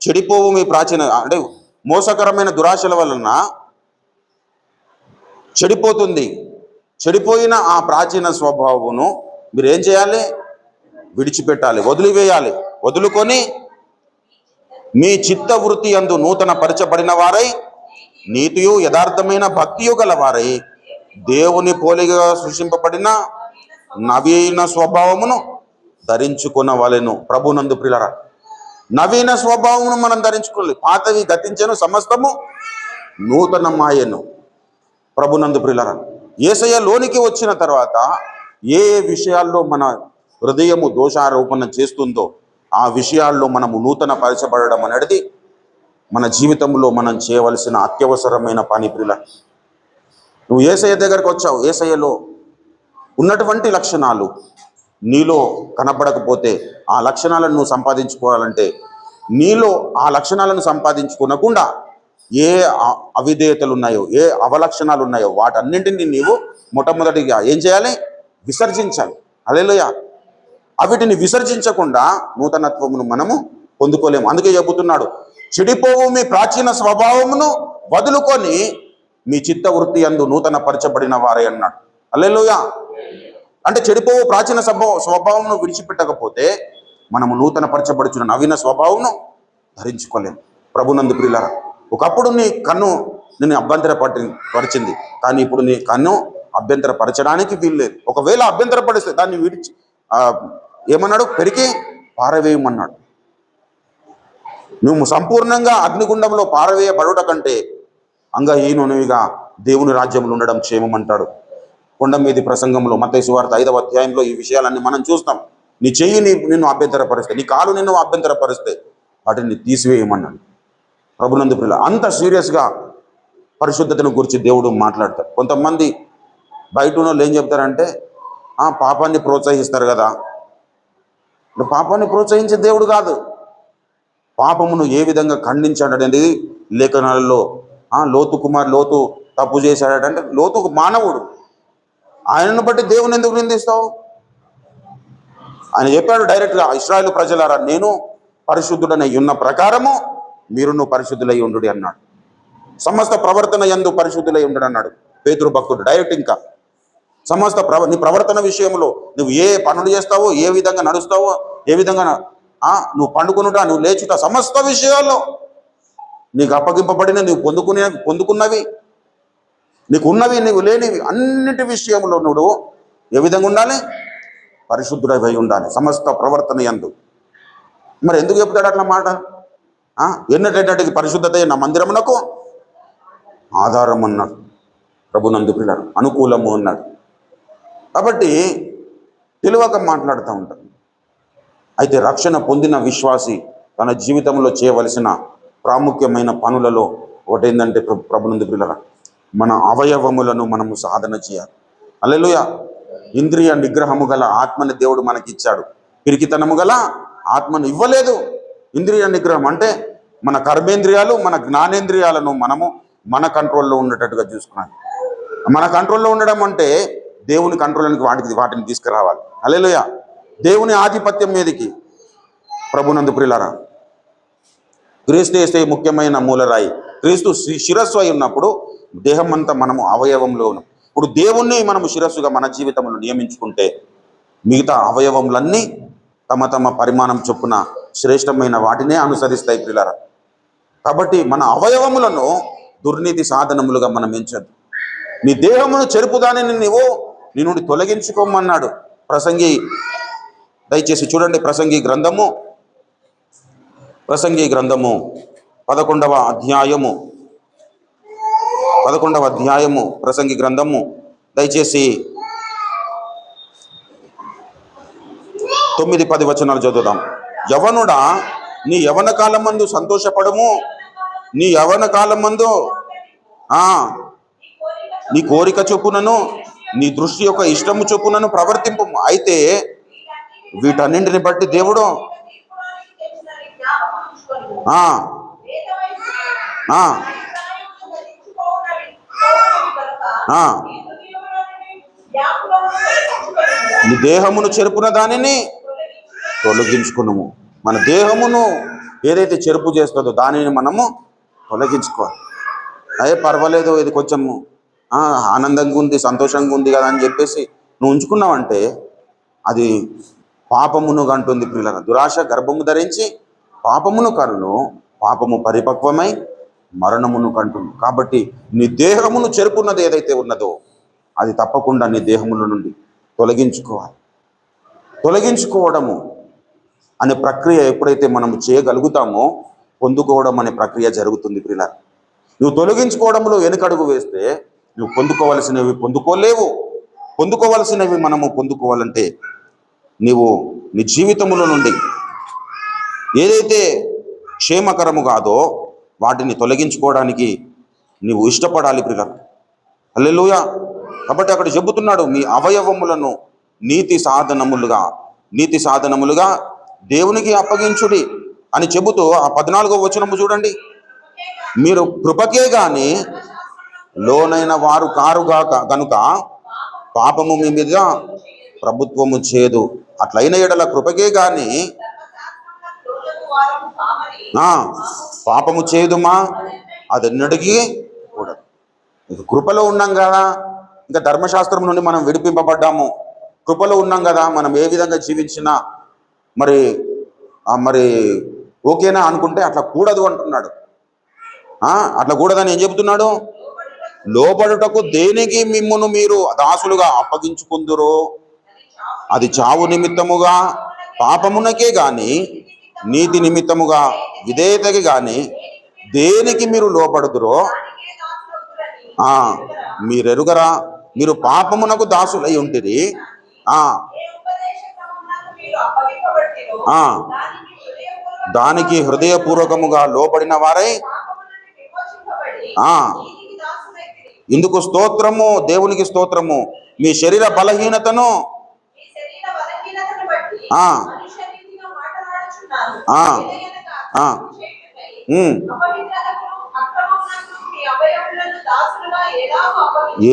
చెడిపోవు మీ ప్రాచీన, అంటే మోసకరమైన దురాశల వలన చెడిపోతుంది. చెడిపోయిన ఆ ప్రాచీన స్వభావమును మీరు ఏం చేయాలి? విడిచిపెట్టాలి, వదిలివేయాలి. వదులుకొని మీ చిత్త వృత్తి యందు నూతన పరచబడిన వారై నీతియు యథార్థమైన భక్తియు గల వారై దేవుని పోలిగా సృష్టింపబడిన నవీన స్వభావమును ధరించుకొనవలెను. ప్రభునందు ప్రియులారా, నవీన స్వభావమును మనం ధరించుకోవాలి. పాతవి గతించెను, సమస్తము నూతనమాయెను. ప్రభునందు ప్రియులారా, యేసయ్య లోనికి వచ్చిన తర్వాత ఏ విషయాల్లో మన హృదయము దోషారోపణ చేస్తుందో ఆ విషయాల్లో మనము నూతన పరచబడడం అనేది మన జీవితంలో మనం చేయవలసిన అత్యవసరమైన పని. ప్రియులారా, నువ్వు యేసయ్య దగ్గరకు వచ్చావు, యేసయ్యలో ఉన్నటువంటి లక్షణాలు నీలో కనపడకపోతే ఆ లక్షణాలను నువ్వు సంపాదించుకోవాలంటే నీలో ఆ లక్షణాలను సంపాదించుకోనకుండా ఏ అవిధేయతలు ఉన్నాయో, ఏ అవలక్షణాలు ఉన్నాయో వాటన్నింటినీ నీవు మొట్టమొదటిగా ఏం చేయాలి? విసర్జించాలి. హల్లెలూయా. అవిటిని విసర్జించకుండా నూతనత్వమును మనము పొందుకోలేము. అందుకే చెబుతున్నాడు, చెడిపోవు మీ ప్రాచీన స్వభావమును వదులుకొని మీ చిత్త వృత్తి యందు నూతన పరచబడిన వారే అన్నాడు. హల్లెలూయా. అంటే చెడిపోవు ప్రాచీన స్వభావమును విడిచిపెట్టకపోతే మనము నూతన పరచబడుచున్న నవీన స్వభావమును ధరించుకోలేము. ప్రభునందు ప్రియులారా, ఒకప్పుడు నీ కన్ను నిన్ను అభ్యంతరపరిచింది, కానీ ఇప్పుడు నీ కన్ను అభ్యంతరపరచడానికి వీల్లేదు. ఒకవేళ అభ్యంతరపరిస్తే దాన్ని విడిచి ఏమన్నాడు? పెరికి పారవేయమన్నాడు. నువ్వు సంపూర్ణంగా అగ్నిగుండంలో పారవేయబడుట కంటే అంగహీనునివిగా దేవుని రాజ్యంలో ఉండడం క్షేమం అంటాడు. కొండ మీది ప్రసంగంలో మత్తయి సువార్త 5వ అధ్యాయంలో ఈ విషయాలన్నీ మనం చూస్తాం. నీ చెయ్యి నిన్ను అభ్యంతరపరిస్తే, నీ కాలు నిన్ను అభ్యంతరపరిస్తే వాటిని తీసివేయమన్నాడు. ప్రభునందు ప్రియులారా, అంత సీరియస్గా పరిశుద్ధతను గురించి దేవుడు మాట్లాడతాడు. కొంతమంది బయట ఉన్న వాళ్ళు ఏం చెప్తారంటే పాపాన్ని ప్రోత్సహిస్తారు కదా. పాపాన్ని ప్రోత్సహించే దేవుడు కాదు. పాపమును ఏ విధంగా ఖండించాడనేది లేఖనాలలో లోతు తప్పు చేశాడంటే, లోతు మానవుడు, ఆయనను బట్టి దేవుని ఎందుకు నిందిస్తావు? ఆయన చెప్పాడు డైరెక్ట్గా, ఇశ్రాయేలు ప్రజలారా, నేను పరిశుద్ధుడనై ఉన్న ప్రకారము మీరును పరిశుద్ధులై ఉండు అన్నాడు. సమస్త ప్రవర్తన యందు పరిశుద్ధులై ఉండడు అన్నాడు పేతురు భక్తుడు డైరెక్ట్. ఇంకా సమస్త నీ ప్రవర్తన విషయంలో నువ్వు ఏ పనులు చేస్తావో, ఏ విధంగా నడుస్తావో, ఏ విధంగా నువ్వు పండుకునుట, నువ్వు లేచుట, సమస్త విషయాల్లో నీకు అప్పగింపబడిన, నువ్వు పొందుకున్నవి, నీకు ఉన్నవి, నీవు లేనివి, అన్నిటి విషయంలో నువ్వు ఏ విధంగా ఉండాలి? పరిశుద్ధుడై ఉండాలి సమస్త ప్రవర్తన యందు. మరి ఎందుకు చెప్తాడు అట్లా మాట? ఎన్నటేటటికి పరిశుద్ధత నా మందిరమునకు ఆధారం అన్నాడు. ప్రభునందు ప్రియులారా, అనుకూలము అన్నాడు. కాబట్టి తెలియక మాట్లాడుతూ ఉంటాడు. అయితే రక్షణ పొందిన విశ్వాసి తన జీవితంలో చేయవలసిన ప్రాముఖ్యమైన పనులలో ఒకటేంటంటే, ప్రభునందు ప్రియులారా, మన అవయవములను మనము సాధన చేయాలి. హల్లెలూయా. ఇంద్రియ నిగ్రహము గల ఆత్మని దేవుడు మనకి ఇచ్చాడు, పిరికితనము గల ఆత్మను ఇవ్వలేదు. ఇంద్రియ నిగ్రహం అంటే మన కర్మేంద్రియాలు, మన జ్ఞానేంద్రియాలను మనము మన కంట్రోల్లో ఉండేటట్టుగా చూసుకున్నాను. మన కంట్రోల్లో ఉండడం అంటే దేవుని కంట్రోల్లోకి వాటిని తీసుకురావాలి. హల్లెలూయా. దేవుని ఆధిపత్యం మీదకి. ప్రభునందు ప్రియులారా, క్రీస్తు యేసే ముఖ్యమైన మూలరాయి. క్రీస్తు శిరస్సు అయి ఉన్నప్పుడు దేహం అంతా మనము అవయవంలో ఉన్నాం. ఇప్పుడు దేవుణ్ణి మనము శిరస్సుగా మన జీవితంలో నియమించుకుంటే మిగతా అవయవములన్నీ తమ తమ పరిమాణం చొప్పున శ్రేష్టమైన వాటినే అనుసరిస్తాయి ప్రియులారా. కాబట్టి మన అవయవములను దుర్నీతి సాధనములుగా మనం ఎంచద్దు. నీ దేహమును చెరుపుదానిని నీ నుండి తొలగించుకోమన్నాడు ప్రసంగి. దయచేసి చూడండి, ప్రసంగి గ్రంథము 11వ అధ్యాయము ప్రసంగి గ్రంథము, దయచేసి 9-10 వచనాలు చదువుదాం. యవనుడా, నీ యవన కాలమందు సంతోషపడము, నీ యవన కాలమందు నీ కోరిక చొప్పునను, నీ దృష్టి యొక్క ఇష్టము చొప్పునను ప్రవర్తింపు. అయితే వీటన్నింటిని బట్టి దేవుడు నీ దేహమును చెరుపున దానిని తొలగించుకున్నాము. మన దేహమును ఏదైతే చెరుపు చేస్తుందో దానిని మనము తొలగించుకోవాలి. పర్వాలేదు, ఇది కొంచెము ఆనందంగా ఉంది, సంతోషంగా ఉంది కదా అని చెప్పేసి నువ్వు ఉంచుకున్నావంటే అది పాపమును కంటుంది ప్రియులారా. దురాశ గర్భము ధరించి పాపమును కనును, పాపము పరిపక్వమై మరణమును కంటుంది. కాబట్టి నీ దేహమును చెరుపున్నది ఏదైతే ఉన్నదో అది తప్పకుండా నీ దేహముల నుండి తొలగించుకోవాలి. తొలగించుకోవడము అనే ప్రక్రియ ఎప్పుడైతే మనము చేయగలుగుతామో పొందుకోవడం అనే ప్రక్రియ జరుగుతుంది ప్రియులారా. నువ్వు తొలగించుకోవడంలో వెనుకడుగు వేస్తే నువ్వు పొందుకోవలసినవి పొందుకోలేవు. పొందుకోవలసినవి మనము పొందుకోవాలంటే నీవు నీ జీవితములో నుండి ఏదైతే క్షేమకరము కాదో వాటిని తొలగించుకోవడానికి నీవు ఇష్టపడాలి ప్రియులారా. హల్లెలూయా. కాబట్టి అక్కడ చెబుతున్నాడు, మీ అవయవములను నీతి సాధనములుగా దేవునికి అప్పగించుడి అని చెబుతూ ఆ 14వ వచనము చూడండి. మీరు కృపకే గాని లోనైన వారు కారుగా గనుక పాపము మీ మీద ప్రభుత్వము చేయదు. అట్లయిన ఎడల కృపకే గాని పాపము చేయదుమా, అదెన్నటికీ కూడదు. ఇక కృపలో ఉన్నాం కదా, ఇంకా ధర్మశాస్త్రం నుండి మనం విడిపింపబడ్డాము, కృపలో ఉన్నాం కదా, మనం ఏ విధంగా జీవించినా మరి ఓకేనా అనుకుంటే అట్లా కూడదు అంటున్నాడు. అట్లా కూడదని ఏం చెబుతున్నాడు? లోబడుటకు దేనికి మిమ్మును మీరు దాసులుగా అప్పగించుకుందురో అది చావు నిమిత్తముగా పాపమునకే గాని నీతి నిమిత్తముగా విధేయతకి గాని దేనికి మీరు లోబడుదురో మీరెరుగరా? మీరు పాపమునకు దాసులై ఉంటిరి. ఆ దానికి హృదయపూర్వకముగా లోబడిన వారై ఆ ఇందుకు స్తోత్రము, దేవునికి స్తోత్రము. మీ శరీర బలహీనతను ఆ ఆ ఆ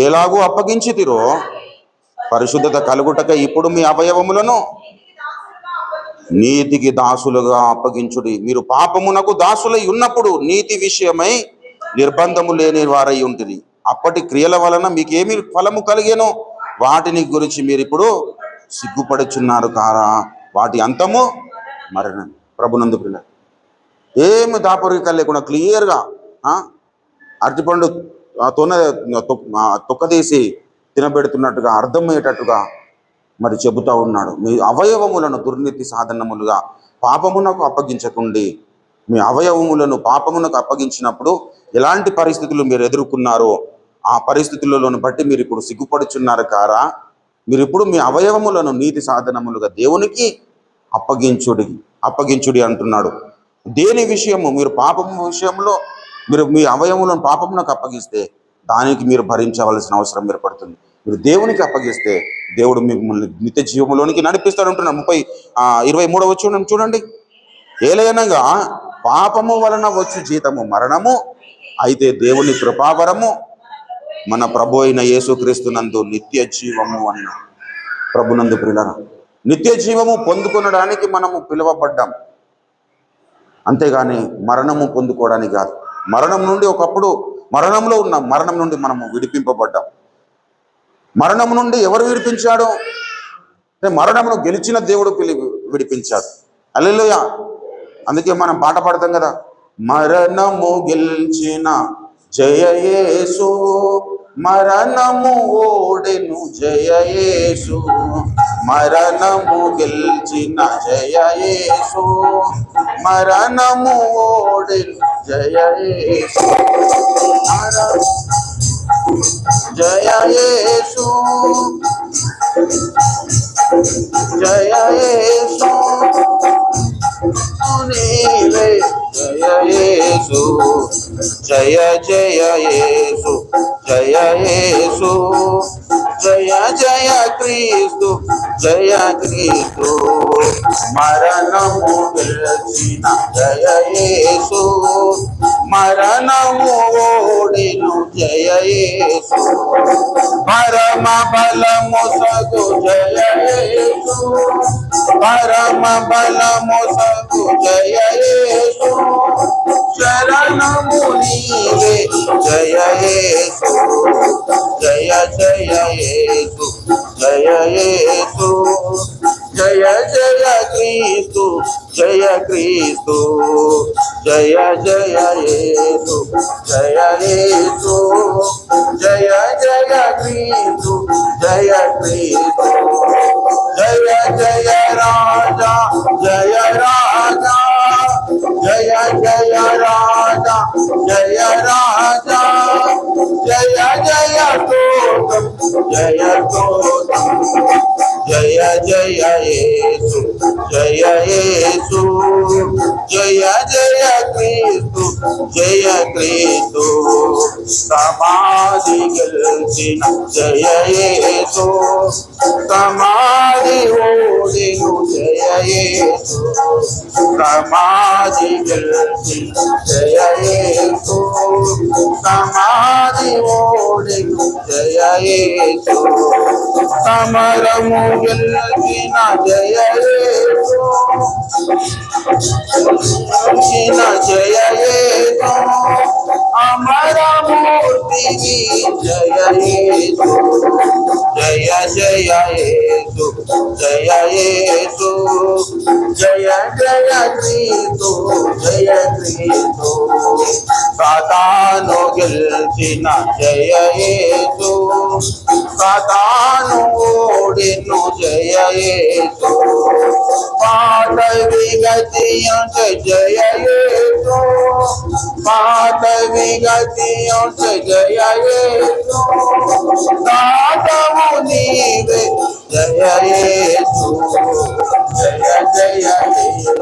ఎలాగూ అప్పగించితిరో పరిశుద్ధత కలుగుటక ఇప్పుడు మీ అవయవములను నీతికి దాసులుగా అప్పగించుడి. మీరు పాపమునకు దాసులై ఉన్నప్పుడు నీతి విషయమై నిర్బంధము లేని వారై ఉంటుంది. అప్పటి క్రియల వలన మీకేమి ఫలము కలిగేనో వాటిని గురించి మీరు ఇప్పుడు సిగ్గుపడుచున్నారు కారా. వాటి అంతము మరణం. ప్రభునందు పిల్ల ఏమి దాపరిక లేకుండా క్లియర్గా అరటిపండు తొక్కదీసి తినబెడుతున్నట్టుగా అర్థమయ్యేటట్టుగా మరి చెబుతా ఉన్నాడు. మీ అవయవములను దుర్నీతి సాధనములుగా పాపమునకు అప్పగించకుండి. మీ అవయవములను పాపమునకు అప్పగించినప్పుడు ఎలాంటి పరిస్థితులు మీరు ఎదుర్కొన్నారో ఆ పరిస్థితులను బట్టి మీరు ఇప్పుడు సిగ్గుపడుచున్నారు కారా. మీరు ఇప్పుడు మీ అవయవములను నీతి సాధనములుగా దేవునికి అప్పగించుడి అంటున్నాడు. దేని విషయము? మీరు పాపము విషయంలో మీరు మీ అవయవములను పాపమునకు అప్పగిస్తే దానికి మీరు భరించవలసిన అవసరం ఏర్పడుతుంది. మీరు దేవునికి అప్పగిస్తే దేవుడు మిమ్మల్ని నిత్య జీవములోనికి నడిపిస్తాడు అంటున్నాడు. 23వ వచనం చూడండి. ఏలయనగా పాపము వలన వచ్చు జీతము మరణము, అయితే దేవుని కృపావరము మన ప్రభు అయిన యేసుక్రీస్తునందు నిత్య జీవము అన్న. ప్రభునందు ప్రియులారా, నిత్య జీవము పొందుకొనడానికి మనము పిలువబడ్డాం, అంతేగాని మరణము పొందుకోవడానికి కాదు. మరణం నుండి ఒకప్పుడు మరణంలో ఉన్నాం, మరణం నుండి మనము విడిపింపబడ్డాం. మరణం నుండి ఎవరు విడిపించాడు అంటే మరణమును గెలిచిన దేవుడు విడిపించాడు. హల్లెలూయా. అందుకే మనం పాట పాడతాం కదా, మరణము గెలిచిన జయ యేసు, మరణము ఓడెను జయ యేసు, మరణము గెలిచిన జయ యేసు, మరణము ఓడెను జయ యేసు, జయ యేసు, జయ యేసు నీవే, జయ యేసు, జయ జయ యేసు, జయ యేసు, జయ జయ క్రీస్తు, జయ క్రీస్తు, మరణము గెలిచిన జయ యేసు, మరణము ఓడిను జయ యేసు, పరమ బలము సగు జయ యేసు, పరమ బలము సగు జయ యేసు, శరణము నీవే జయ యేసు, జయ జయ యేసు, జయ యేసు, జయ జయ క్రీస్తు, జయ క్రీస్తు, జయ జయ యేసు, జయ యేసు, జయ జయ క్రీస్తు, జయ క్రీస్తు, జయ జయ రాజా, జయ రాజా, జయ జయ రాజా, జయ రాజా, జయ జయ స్తోత్రం, జయ స్తోత్రం, జయ జయ యేసు, జయ యేసు, జయ జయ క్రీస్తు, జయ క్రీస్తు, సమాధి గెలిచిన జయ యేసు, సమాధి ఓడిను జయ యేసు, సమాధి గెలిచిన జయ యేసు, సమాధి ఓడిను జయ యేసు, సమరము గెలిచిన జయ యేసు, జయ యేసు, అమరమూర్తికి జయ యేసు, జయ జయ యేసు, జయ యేసు, జయ జయ క్రీస్తు, జయ క్రీస్తు, సాతాను గెలిచిన జయ యేసు, సాతాను ఓడిను జయ యేసు, పాత విగతియంత జయ యేసు, పాత విగతియంత జయ యేసు, దాతవు నీవే జయ యేసు, జయ జయ యేసు,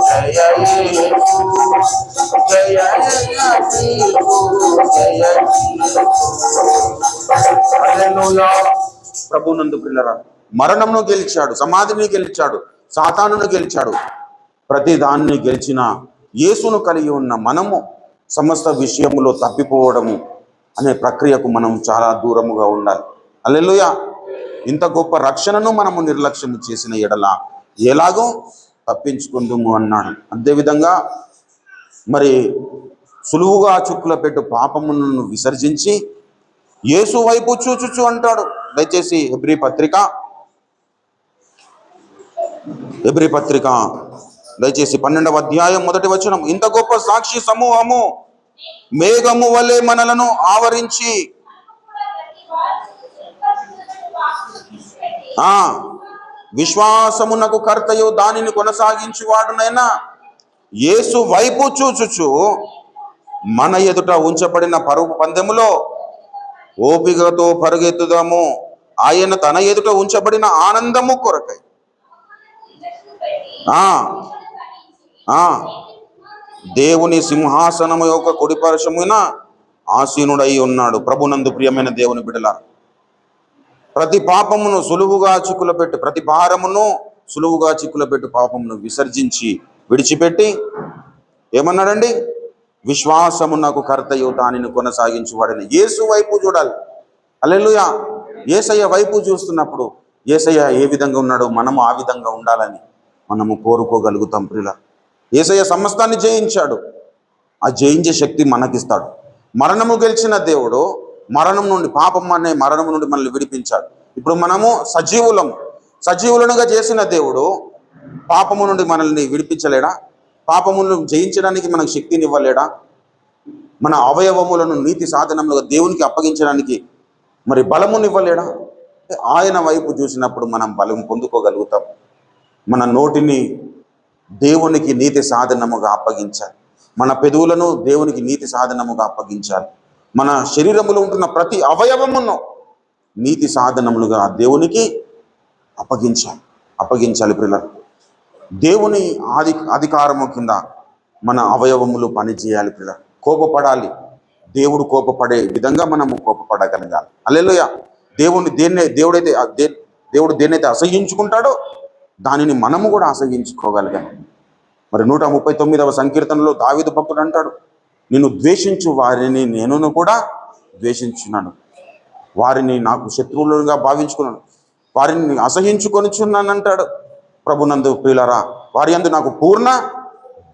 జయ యేసు, జయ జయ యేసు, జయ హల్లెలూయా. ప్రభునందు ప్రియులారా, మరణమును గెలిచాడు, సమాధిని గెలిచాడు, సాతానును గెలిచాడు. ప్రతి దాన్ని గెలిచిన యేసును కలిగి ఉన్న మనము సమస్త విషయములో తప్పిపోవడము అనే ప్రక్రియకు మనం చాలా దూరముగా ఉండాలి. హల్లెలూయా. ఇంత గొప్ప రక్షణను మనము నిర్లక్ష్యం చేసిన ఎడల ఎలాగో తప్పించుకుందుము అన్నాడు. అదేవిధంగా మరి సులువుగా చుక్కుల పెట్టు పాపములను విసర్జించి యేసు వైపు చూచుచు అంటాడు. దయచేసి హెబ్రీ పత్రిక దయచేసి 12వ అధ్యాయం 1వ వచనం. ఇంత గొప్ప సాక్షి సమూహము మేఘము వలె మనలను ఆవరించి విశ్వాసమునకు కర్తయు దానిని కొనసాగించువాడునైనా యేసు వైపు చూచుచు మన ఎదుట ఉంచబడిన పరుగు పందెములో ఓపికతో పరుగెత్తుదాము. ఆయన తన ఎదుట ఉంచబడిన ఆనందము కొరకై దేవుని సింహాసనము యొక్క కుడిపార్శ్వమున ఆసీనుడై ఉన్నాడు. ప్రభునందు ప్రియమైన దేవుని బిడ్డలారా, ప్రతి పాపమును సులువుగా చిక్కులపెట్టి, ప్రతి భారమును సులువుగా చిక్కులపెట్టి పాపమును విసర్జించి విడిచిపెట్టి ఏమన్నాడండి? విశ్వాసము నాకు కర్తయు దానిని కొనసాగించువాడని యేసు వైపు చూడాలి. హల్లెలూయా. యేసయ్య వైపు చూస్తున్నప్పుడు యేసయ్య ఏ విధంగా ఉన్నాడో మనము ఆ విధంగా ఉండాలని మనము కోరుకోగలుగుతాం. ప్రియుల, యేసయ్య సమస్తాన్ని జయించాడు. ఆ జయించే శక్తి మనకిస్తాడు. మరణము గెలిచిన దేవుడు మరణం నుండి, పాపం అనే మరణం నుండి మనల్ని విడిపించాడు. ఇప్పుడు మనము సజీవులనుగా చేసిన దేవుడు పాపము నుండి మనల్ని విడిపించలేడా? పాపములను జయించడానికి మనకు శక్తిని ఇవ్వలేడా? మన అవయవములను నీతి సాధనములుగా దేవునికి అప్పగించడానికి మరి బలమును ఇవ్వలేడా? ఆయన వైపు చూసినప్పుడు మనం బలం పొందుకోగలుగుతాం. మన నోటిని దేవునికి నీతి సాధనముగా అప్పగించాలి. మన పెదవులను దేవునికి నీతి సాధనముగా అప్పగించాలి. మన శరీరములో ఉంటున్న ప్రతి అవయవమును నీతి సాధనములుగా దేవునికి అప్పగించాలి. ప్రియులారా, దేవుని అధికారము కింద మన అవయవములు పనిచేయాలి. ప్రియులారా, కోపపడాలి. దేవుడు కోపపడే విధంగా మనము కోపపడగలగాలి. హల్లెలూయా. దేవుడు దేన్నైతే అసహ్యించుకుంటాడో దానిని మనము కూడా అసహ్యించుకోగలగాలి. మరి 139వ సంకీర్తనలో దావీదు భక్తుడు అంటాడు, నిన్ను ద్వేషించు వారిని నేను కూడా ద్వేషించున్నాను, వారిని నాకు శత్రువులుగా భావించుకున్నాను, వారిని అసహించుకొనిచున్నానంటాడు. ప్రభునందు ప్రియులారా, వారి యందు నాకు పూర్ణ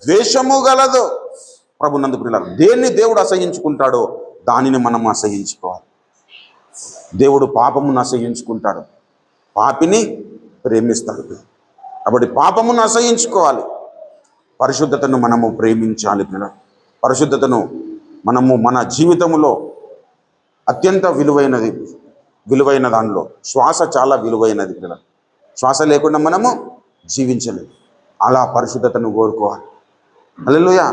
ద్వేషము గలదు. ప్రభునందు ప్రియులారా, దేన్ని దేవుడు అసహించుకుంటాడో దానిని మనం అసహించుకోవాలి. దేవుడు పాపమును అసహించుకుంటాడు, పాపిని ప్రేమిస్తాడు. కాబట్టి పాపమును అసహించుకోవాలి, పరిశుద్ధతను మనము ప్రేమించాలి. పరిశుద్ధతను మనము మన జీవితంలో అత్యంత విలువైన దానిలో శ్వాస చాలా విలువైనది. శ్వాస లేకుండా మనము జీవించలేము. అలా పరిశుద్ధతను కోరుకోవాలి. హల్లెలూయా.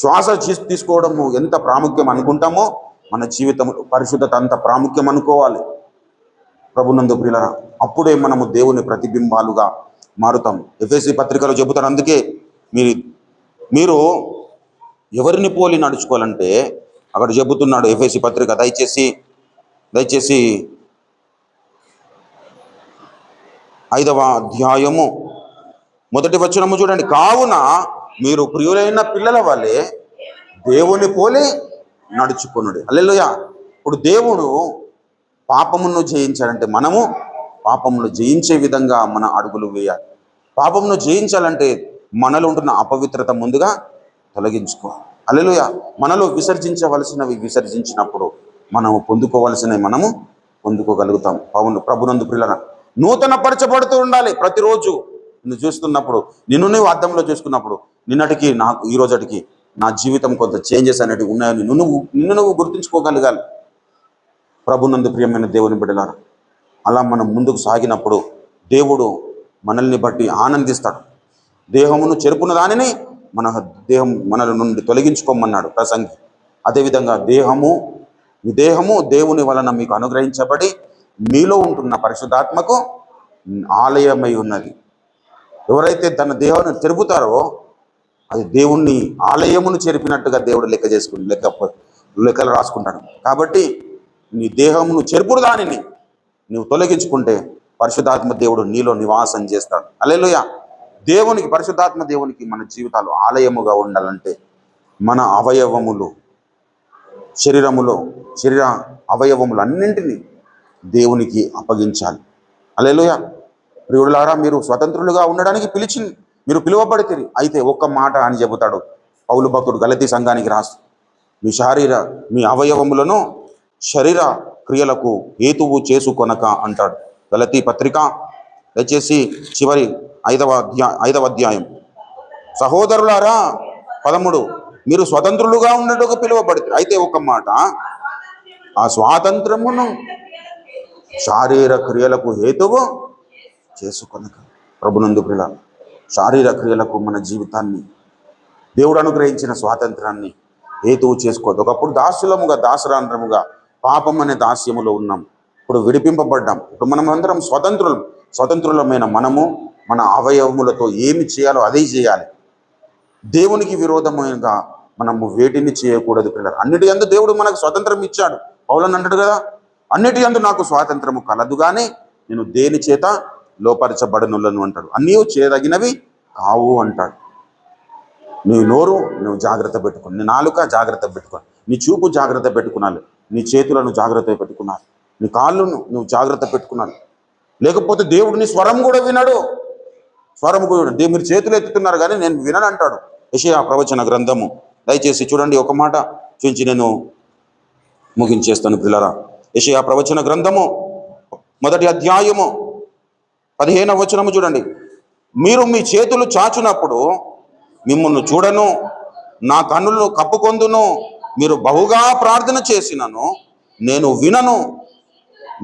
శ్వాస తీసుకోవడము ఎంత ప్రాముఖ్యం అనుకుంటామో మన జీవితంలో పరిశుద్ధత అంత ప్రాముఖ్యం అనుకోవాలి. ప్రభునందు ప్రియులారా, అప్పుడే మనము దేవుని ప్రతిబింబాలుగా మారుతాం. ఎఫెసీ పత్రికలో చెబుతారు, అందుకే మీరు ఎవరిని పోలి నడుచుకోవాలంటే అక్కడ చెబుతున్నాడు. ఎఫెసీ పత్రిక దయచేసి 5వ అధ్యాయము 1వ వచనము చూడండి. కావున మీరు ప్రియులైన పిల్లల వలె దేవుని పోలి నడుచుకొనుడి. హల్లెలూయా. ఇప్పుడు దేవుడు పాపమును జయించాలంటే మనము పాపమును జయించే విధంగా మన అడుగులు వేయాలి. పాపమును జయించాలంటే మనలో ఉంటున్న అపవిత్రత ముందుగా తొలగించుకోవాలి. హల్లెలూయా. మనలో విసర్జించవలసినవి విసర్జించినప్పుడు మనము పొందుకోవలసినవి మనము పొందుకోగలుగుతాం. ప్రభునందు ప్రియులారా, నూతన పరచబడుతూ ఉండాలి. ప్రతిరోజు నిన్ను చూస్తున్నప్పుడు, నిన్ను నువ్వు అద్దంలో చూసుకున్నప్పుడు, నిన్నటికి నాకు ఈ రోజుకి నా జీవితం కొంత చేంజెస్ అనేటివి ఉన్నాయని నిన్ను నువ్వు గుర్తుంచుకోగలగాలి. ప్రభునందు ప్రియమైన దేవుని బిడ్డలారా, అలా మనం ముందుకు సాగినప్పుడు దేవుడు మనల్ని బట్టి ఆనందిస్తాడు. దేహమును చెరుపున దానిని దేహం మనల నుండి తొలగించుకోమన్నాడు ప్రసంగి. అదేవిధంగా దేహము దేవుని వలన మీకు అనుగ్రహించబడి మీలో ఉంటున్న పరిశుద్ధాత్మకు ఆలయమై ఉన్నది. ఎవరైతే తన దేహాన్ని తెరుపుతారో అది దేవుణ్ణి ఆలయమును చెరిపినట్టుగా దేవుడు లెక్కలు రాసుకుంటాడు. కాబట్టి నీ దేహమును చెరుపుడు దానిని నువ్వు తొలగించుకుంటే పరిశుద్ధాత్మ దేవుడు నీలో నివాసం చేస్తాడు. హల్లెలూయా. దేవునికి, పరిశుద్ధాత్మ దేవునికి మన జీవితాలు ఆలయముగా ఉండాలంటే మన అవయవములు, శరీర అవయవములు అన్నింటినీ దేవునికి అప్పగించాలి. హల్లెలూయా. ప్రియులారా, మీరు స్వతంత్రులుగా ఉండడానికి మీరు పిలువబడితే అయితే ఒక్క మాట అని చెబుతాడు పౌలు భక్తుడు గలతీ సంఘానికి రాస్తూ, మీ అవయవములను శరీర క్రియలకు హేతువు చేసుకొనక అంటాడు. గలతీ పత్రిక దయచేసి చివరి 5వ అధ్యాయం. సహోదరులారా 13, మీరు స్వతంత్రులుగా ఉండటకు పిలువబడితే అయితే ఒక మాట, ఆ స్వాతంత్రమును శారీర క్రియలకు హేతువు చేసుకొనక. ప్రభునందు ప్రియులారా, శారీర క్రియలకు మన జీవితాన్ని దేవుడు అనుగ్రహించిన స్వాతంత్రాన్ని హేతువు చేసుకోవద్దు. ఒకప్పుడు దాసరాంధ్రముగా పాపం అనే దాస్యములో ఉన్నాం. ఇప్పుడు విడిపింపబడ్డాం. ఇప్పుడు మనం అందరం స్వతంత్రులమైన మనము మన అవయవములతో ఏమి చేయాలో అదే చేయాలి. దేవునికి విరోధంగా మనము వేటిని చేయకూడదు పిల్లలు. అన్నిటి యందు దేవుడు మనకు స్వాతంత్రం ఇచ్చాడు. పౌలను అంటాడు కదా, అన్నిటి యందు నాకు స్వాతంత్రము కలదు కానీ నేను దేని చేత లోపరచబడనులను అంటాడు. అన్నీ చేయదగినవి కావు అంటాడు. నీ నోరు నువ్వు జాగ్రత్త పెట్టుకుని, నీ నాలుక జాగ్రత్త పెట్టుకోవాలి, నీ చూపు జాగ్రత్త పెట్టుకున్నాను, నీ చేతులను జాగ్రత్త పెట్టుకున్నాను, నీ కాళ్ళను నువ్వు జాగ్రత్త పెట్టుకున్నాను. లేకపోతే దేవుడు నీ స్వరం కూడా వినడు. మీరు చేతులు ఎత్తుతున్నారు కానీ నేను వినను అంటాడు. యెషయా ప్రవచన గ్రంథము దయచేసి చూడండి. ఒక మాట చూపించి నేను ముగించేస్తాను పిల్లరా. యెషయా ప్రవచన గ్రంథము 1వ అధ్యాయము 15వ వచనము చూడండి. మీరు మీ చేతులు చాచునప్పుడు మిమ్మల్ని చూడను, నా కన్నులు కప్పుకొందును. మీరు బహుగా ప్రార్థన చేసినను నేను వినను.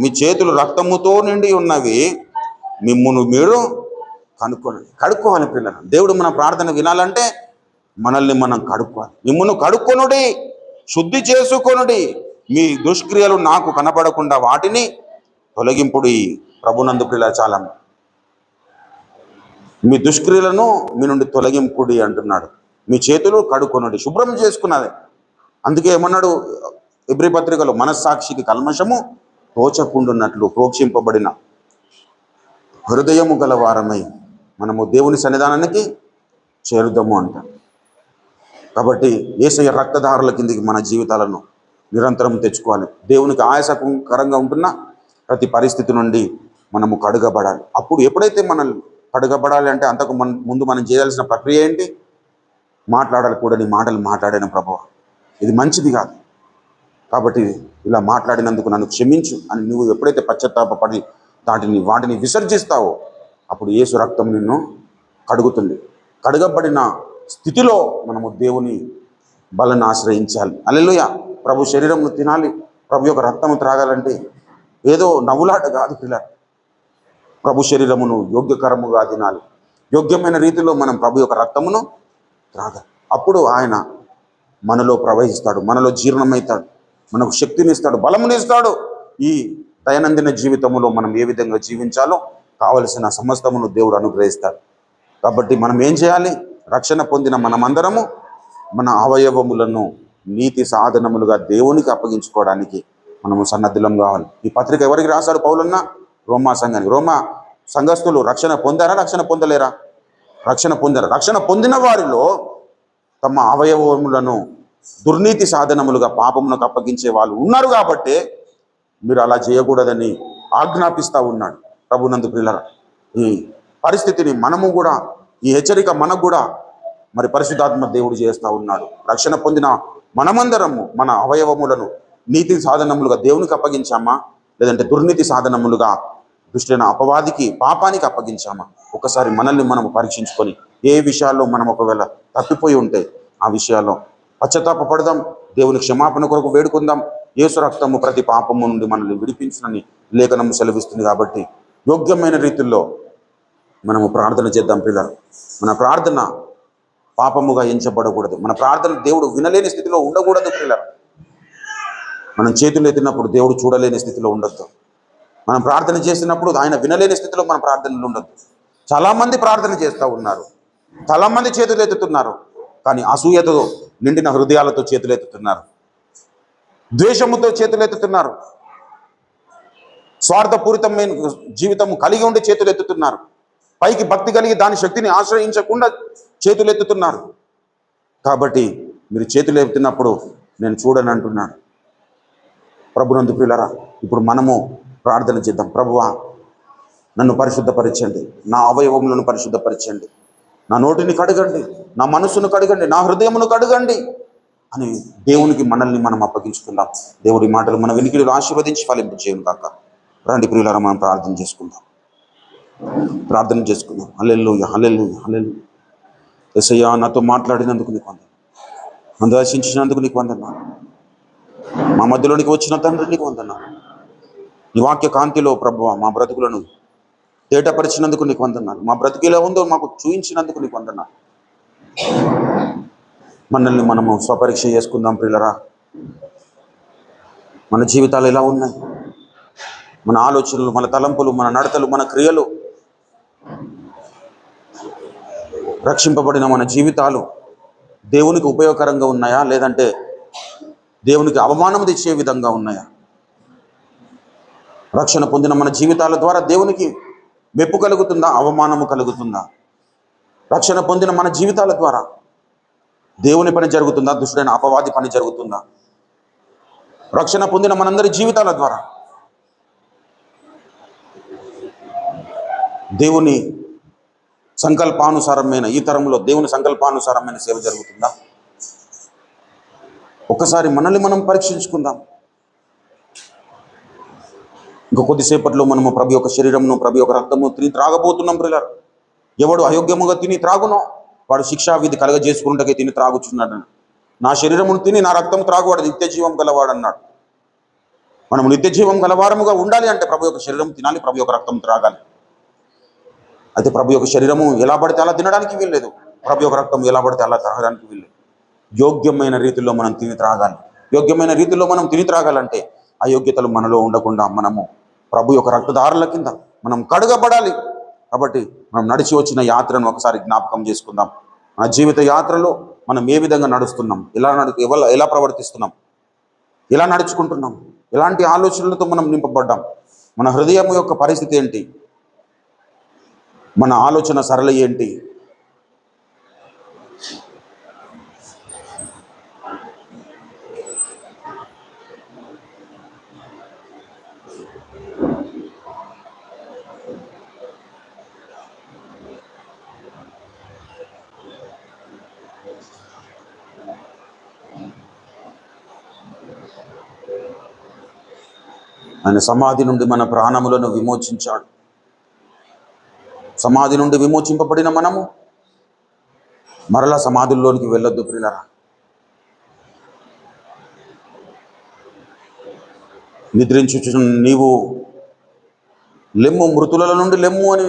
మీ చేతులు రక్తముతో నిండి ఉన్నవి, మిమ్మును మీరు కడుక్కోవాలి పిల్లలు. దేవుడు మన ప్రార్థన వినాలంటే మనల్ని మనం కడుక్కోవాలి. మిమ్మును కడుక్కొనుడి, శుద్ధి చేసుకొనుడి, మీ దుష్క్రియలు నాకు కనపడకుండా వాటిని తొలగింపుడి. ప్రభునందు పిల్లలు, చాలా మీ దుష్క్రియలను మీ నుండి తొలగింపుడి అంటున్నాడు. మీ చేతులు కడుక్కొనుడి, శుభ్రం చేసుకున్నది. అందుకే ఏమన్నాడు హెబ్రీ పత్రికలో, మనస్సాక్షికి కల్మషము తోచకుండున్నట్లు ప్రోక్షింపబడిన హృదయము గల వారమై మనము దేవుని సన్నిధానానికి చేరుదాము అంట. కాబట్టి యేసయ్య రక్తధారుల కిందికి మన జీవితాలను నిరంతరం తెచ్చుకోవాలి. దేవునికి ఆయాసకరంగా ఉంటున్న ప్రతి పరిస్థితి నుండి మనము కడుగబడాలి. అప్పుడు ఎప్పుడైతే మనం కడుగబడాలి అంటే అంతకు ముందు మనం చేయాల్సిన ప్రక్రియ ఏంటి? మాట్లాడకూడని మాటలు మాట్లాడిన ప్రభువా, ఇది మంచిది కాదు, కాబట్టి ఇలా మాట్లాడినందుకు నన్ను క్షమించు అని నువ్వు ఎప్పుడైతే పశ్చాత్తాపడి వాటిని విసర్జిస్తావో అప్పుడు యేసు రక్తం నిన్ను కడుగుతుంది. కడుగబడిన స్థితిలో మనము దేవుని బలను ఆశ్రయించాలి. హల్లెలూయా. ప్రభు శరీరమును తినాలి, ప్రభు యొక్క రక్తము త్రాగాలంటే ఏదో నవ్వులాట కాదు పిల్లలు. ప్రభు శరీరమును యోగ్యకరముగా తినాలి. యోగ్యమైన రీతిలో మనం ప్రభు యొక్క రక్తమును త్రాగాలి. అప్పుడు ఆయన మనలో ప్రవహిస్తాడు, మనలో జీర్ణమవుతాడు, మనకు శక్తినిస్తాడు, బలమునిస్తాడు. ఈ దైనందిన జీవితంలో మనం ఏ విధంగా జీవించాలో కావలసిన సమస్తమును దేవుడు అనుగ్రహిస్తాడు. కాబట్టి మనం ఏం చేయాలి? రక్షణ పొందిన మనమందరము మన అవయవములను నీతి సాధనములుగా దేవునికి అప్పగించుకోవడానికి మనము సన్నద్ధులం కావాలి. ఈ పత్రిక ఎవరికి రాశాడు పౌలన్న? రోమా సంఘానికి. రోమా సంఘస్థులు రక్షణ పొందారా, రక్షణ పొందలేరా? రక్షణ పొందారు. రక్షణ పొందిన వారిలో తమ అవయవములను దుర్నీతి సాధనములుగా పాపమునకు అప్పగించే వాళ్ళు ఉన్నారు. కాబట్టి మీరు అలా చేయకూడదని ఆజ్ఞాపిస్తూ ఉన్నాడు ప్రభునందు ప్రియులారా. ఈ పరిస్థితిని మనము కూడా, ఈ హెచ్చరిక మనకు కూడా మరి పరిశుద్ధాత్మ దేవుడు చేస్తూ ఉన్నాడు. రక్షణ పొందిన మనమందరము మన అవయవములను నీతి సాధనములుగా దేవునికి అప్పగించామా, లేదంటే దుర్నీతి సాధనములుగా దుష్టైన అపవాదికి, పాపానికి అప్పగించామా? ఒకసారి మనల్ని మనము పరీక్షించుకొని ఏ విషయాల్లో మనం ఒకవేళ తప్పిపోయి ఉంటే ఆ విషయాల్లో పశ్చాత్తాపడదాం, దేవుని క్షమాపణ కొరకు వేడుకుందాం. యేసు రక్తము ప్రతి పాపము నుండి మనల్ని విడిపించునని లేఖనం సెలవిస్తుంది. కాబట్టి యోగ్యమైన రీతిలో మనము ప్రార్థన చేద్దాం పిల్లలు. మన ప్రార్థన పాపముగా ఎంచబడకూడదు. మన ప్రార్థన దేవుడు వినలేని స్థితిలో ఉండకూడదు పిల్లలు. మనం చేతులు ఎత్తినప్పుడు దేవుడు చూడలేని స్థితిలో ఉండొద్దు. మనం ప్రార్థన చేసినప్పుడు ఆయన వినలేని స్థితిలో మన ప్రార్థనలు ఉండదు. చాలామంది ప్రార్థన చేస్తూ ఉన్నారు, చాలామంది చేతులు ఎత్తుతున్నారు, కానీ అసూయతో నిండిన హృదయాలతో చేతులు ఎత్తుతున్నారు, ద్వేషముతో చేతులు ఎత్తుతున్నారు, స్వార్థపూరితమైన జీవితం కలిగి ఉండి చేతులు ఎత్తుతున్నారు, పైకి భక్తి కలిగి దాని శక్తిని ఆశ్రయించకుండా చేతులు ఎత్తుతున్నారు. కాబట్టి మీరు చేతులు ఎత్తినప్పుడు నేను చూడని అంటున్నాను. ప్రభునందు ప్రియులారా, ఇప్పుడు మనము ప్రార్థన చేద్దాం. ప్రభువా, నన్ను పరిశుద్ధపరచండి, నా అవయవములను పరిశుద్ధపరచండి, నా నోటిని కడగండి, నా మనసును కడగండి, నా హృదయమును కడగండి అని దేవునికి మనల్ని మనం అప్పగించుకుందాం. దేవుడి మాటలు మన వెనుకలు ఆశీర్వదించి ఫలింపు చేయను కాక. రండి ప్రియులారా, మనం ప్రార్థన చేసుకుందాం. హల్లెలూయా, హల్లెలూయా, హల్లెలూయా. యేసయ్యా, నాతో మాట్లాడినందుకు నీకు వందనాలు, నన్ను దర్శించినందుకు నీకు వందనాలు, మా మధ్యలోనికి వచ్చిన తండ్రి నీకు వందనాలు. నీ వాక్య కాంతిలో ప్రభువా మా బ్రతుకులను తేటపరిచినందుకు నీకు వందనాలు, మా బ్రతుకు ఎలా ఉందో మాకు చూయించినందుకు నీకు వందనాలు. మనల్ని మనము స్వపరీక్ష చేసుకుందాం ప్రియులరా. మన జీవితాలు ఎలా ఉన్నాయి? మన ఆలోచనలు, మన తలంపులు, మన నడతలు, మన క్రియలు, రక్షింపబడిన మన జీవితాలు దేవునికి ఉపయోగకరంగా ఉన్నాయా, లేదంటే దేవునికి అవమానం తెచ్చే విధంగా ఉన్నాయా? రక్షణ పొందిన మన జీవితాల ద్వారా దేవునికి మెప్పు కలుగుతుందా, అవమానము కలుగుతుందా? రక్షణ పొందిన మన జీవితాల ద్వారా దేవుని పని జరుగుతుందా, దుష్టుడైన అపవాది పని జరుగుతుందా? రక్షణ పొందిన మనందరి జీవితాల ద్వారా దేవుని సంకల్పానుసారమైన, ఈ తరంలో దేవుని సంకల్పానుసారమైన సేవ జరుగుతుందా? ఒకసారి మనల్ని మనం పరీక్షించుకుందాం. ఇంక కొద్దిసేపట్లో మనము ప్రభు యొక్క శరీరమును, ప్రభు యొక్క రక్తము తిని త్రాగబోతున్నాం ప్రియులారా. ఎవడు అయోగ్యముగా తిని త్రాగునో వాడు శిక్షావిధి కలగజేసుకున్నట్టుగా తిని త్రాగుచున్నాడు. నా శరీరమును తిని నా రక్తం త్రాగువాడు నిత్య జీవం గలవాడు అన్నాడు. మనం నిత్య జీవం గలవారముగా ఉండాలి అంటే ప్రభు యొక్క శరీరం తినాలి, ప్రభు యొక్క రక్తం త్రాగాలి. అయితే ప్రభు యొక్క శరీరము ఎలా పడితే అలా తినడానికి వీల్లేదు, ప్రభు యొక్క రక్తం ఎలా పడితే అలా త్రాగడానికి వీల్లేదు. యోగ్యమైన రీతిలో మనం తిని త్రాగాలి. యోగ్యమైన రీతిలో మనం తిని త్రాగాలంటే అయోగ్యతలు మనలో ఉండకుండా మనము ప్రభు యొక్క రక్తధారుల కింద మనం కడగబడాలి. కాబట్టి మనం నడిచి వచ్చిన యాత్రను ఒకసారి జ్ఞాపకం చేసుకుందాం. మన జీవిత యాత్రలో మనం ఏ విధంగా నడుస్తున్నాం, ఎలా ప్రవర్తిస్తున్నాం, ఎలా నడుచుకుంటున్నాం, ఎలాంటి ఆలోచనలతో మనం నింపబడ్డాం, మన హృదయం యొక్క పరిస్థితి ఏంటి, మన ఆలోచన సరళ ఏంటి? ఆయన సమాధి నుండి మన ప్రాణములను విమోచించాడు. సమాధి నుండి విమోచింపబడిన మనము మరలా సమాధుల్లోనికి వెళ్ళొద్దు ప్రియులారా. నిద్రించుచు నీవు లెమ్ము, మృతుల నుండి లెమ్ము అని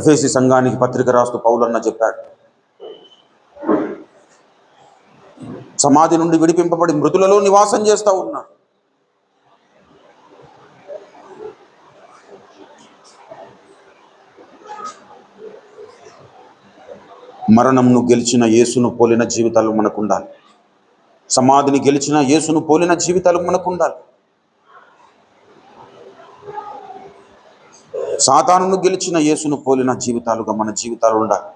ఎఫెసీ సంఘానికి పత్రిక రాస్తూ పౌలన్న చెప్పాడు. సమాధి నుండి విడిపింపబడి మృతులలో నివాసం చేస్తూ ఉన్నారు. మరణంను గెలిచిన యేసును పోలిన జీవితాలు మనకు ఉండాలి. సమాధిని గెలిచిన యేసును పోలిన జీవితాలు మనకు ఉండాలి. సాతానును గెలిచిన యేసును పోలిన జీవితాలుగా మన జీవితాలు ఉండాలి.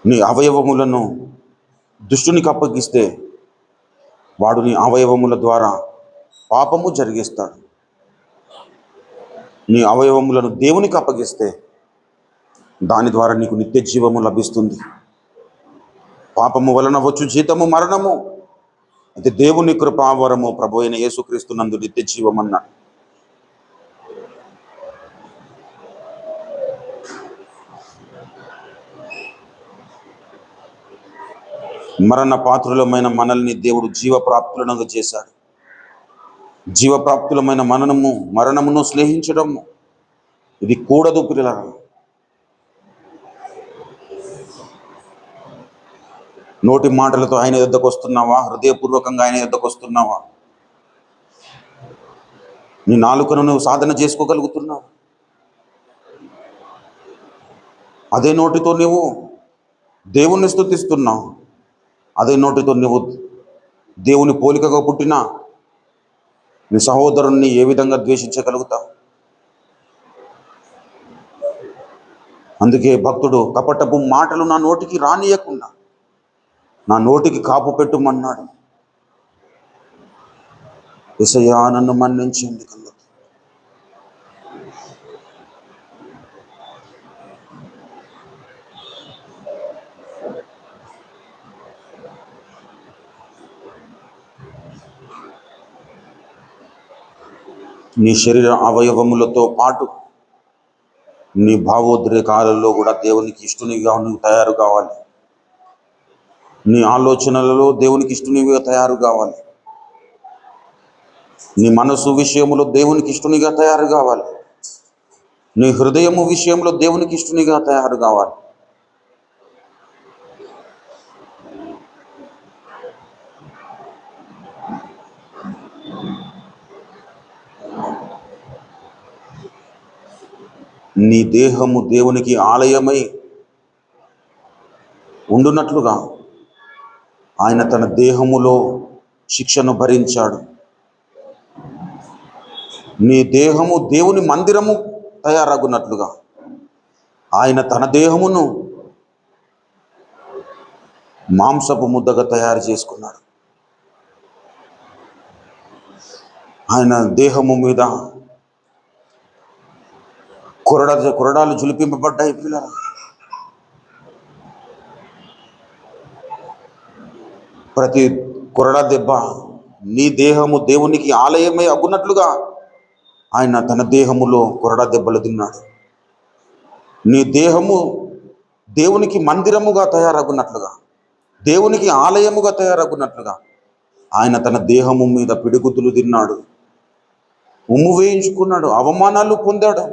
నీ అవయవములను దుష్టునికి అప్పగిస్తే వాడు నీ అవయవముల ద్వారా పాపము జరిగిస్తాడు. నీ అవయవములను దేవునికి అప్పగిస్తే దాని ద్వారా నీకు నిత్య జీవము లభిస్తుంది. పాపము వలన వచ్చు జీతము మరణము, అయితే దేవుని కృపావరము ప్రభు అయిన యేసుక్రీస్తు నందు నిత్య జీవం అన్నాడు. మరణ పాత్రులమైన మనల్ని దేవుడు జీవప్రాప్తులను చేశాడు. జీవప్రాప్తులమైన మరణమును స్నేహించడము ఇది కూడదు పిల్లలారా. నోటి మాటలతో ఆయన యొద్దకు వస్తున్నావా? హృదయపూర్వకంగా ఆయన యొద్దకు వస్తున్నావా? నీ నాలుకను నువ్వు సాధన చేసుకోగలుగుతున్నావు. అదే నోటితో నువ్వు దేవుణ్ణి స్తుతిస్తున్నావు. అదే నోటితో నువ్వు దేవుని పోలికగా పుట్టిన నీ సహోదరుణ్ణి ఏ విధంగా ద్వేషించగలుగుతావు? అందుకే భక్తుడు కపటపు మాటలు నా నోటికి రానియకుండా నా నోటికి కాపు పెట్టుమన్నాడు. యేసయ్యా నన్ను మన్నించండి కన్నా. నీ శరీర అవయవములతో పాటు నీ భావోద్రేకాలలో కూడా దేవునికి ఇష్టనిగా నువ్వు తయారు కావాలి. నీ ఆలోచనలలో దేవునికి ఇష్టనిగా తయారు కావాలి. నీ మనసు విషయంలో దేవునికి ఇష్టనిగా తయారు కావాలి. నీ హృదయము విషయంలో దేవునికి ఇష్టనిగా తయారు కావాలి. నీ దేహము దేవునికి ఆలయమై ఉండునట్లుగా ఆయన తన దేహములో శిక్షను భరించాడు. నీ దేహము దేవుని మందిరము తయారగునట్లుగా ఆయన తన దేహమును మాంసపు ముద్దగా తయారు చేసుకున్నాడు. ఆయన దేహము మీద కొరడాలు జులిపింపబడ్డాయి. పిల్లలు, ప్రతి కొరడా దెబ్బ నీ దేహము దేవునికి ఆలయమే అగునట్లుగా ఆయన తన దేహములో కొరడా దెబ్బలు తిన్నాడు. నీ దేహము దేవునికి మందిరముగా తయారగునట్లుగా, దేవునికి ఆలయముగా తయారగునట్లుగా ఆయన తన దేహము మీద పిడిగుద్దులు తిన్నాడు, ఉమ్ము వేయించుకున్నాడు, అవమానాలు పొందాడు.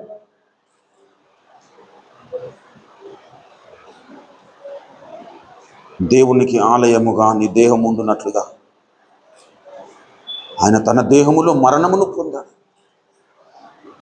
దేవునికి ఆలయముగా నీ దేహం ఉండునట్లుగా ఆయన తన దేహములో మరణమును పొందాడు.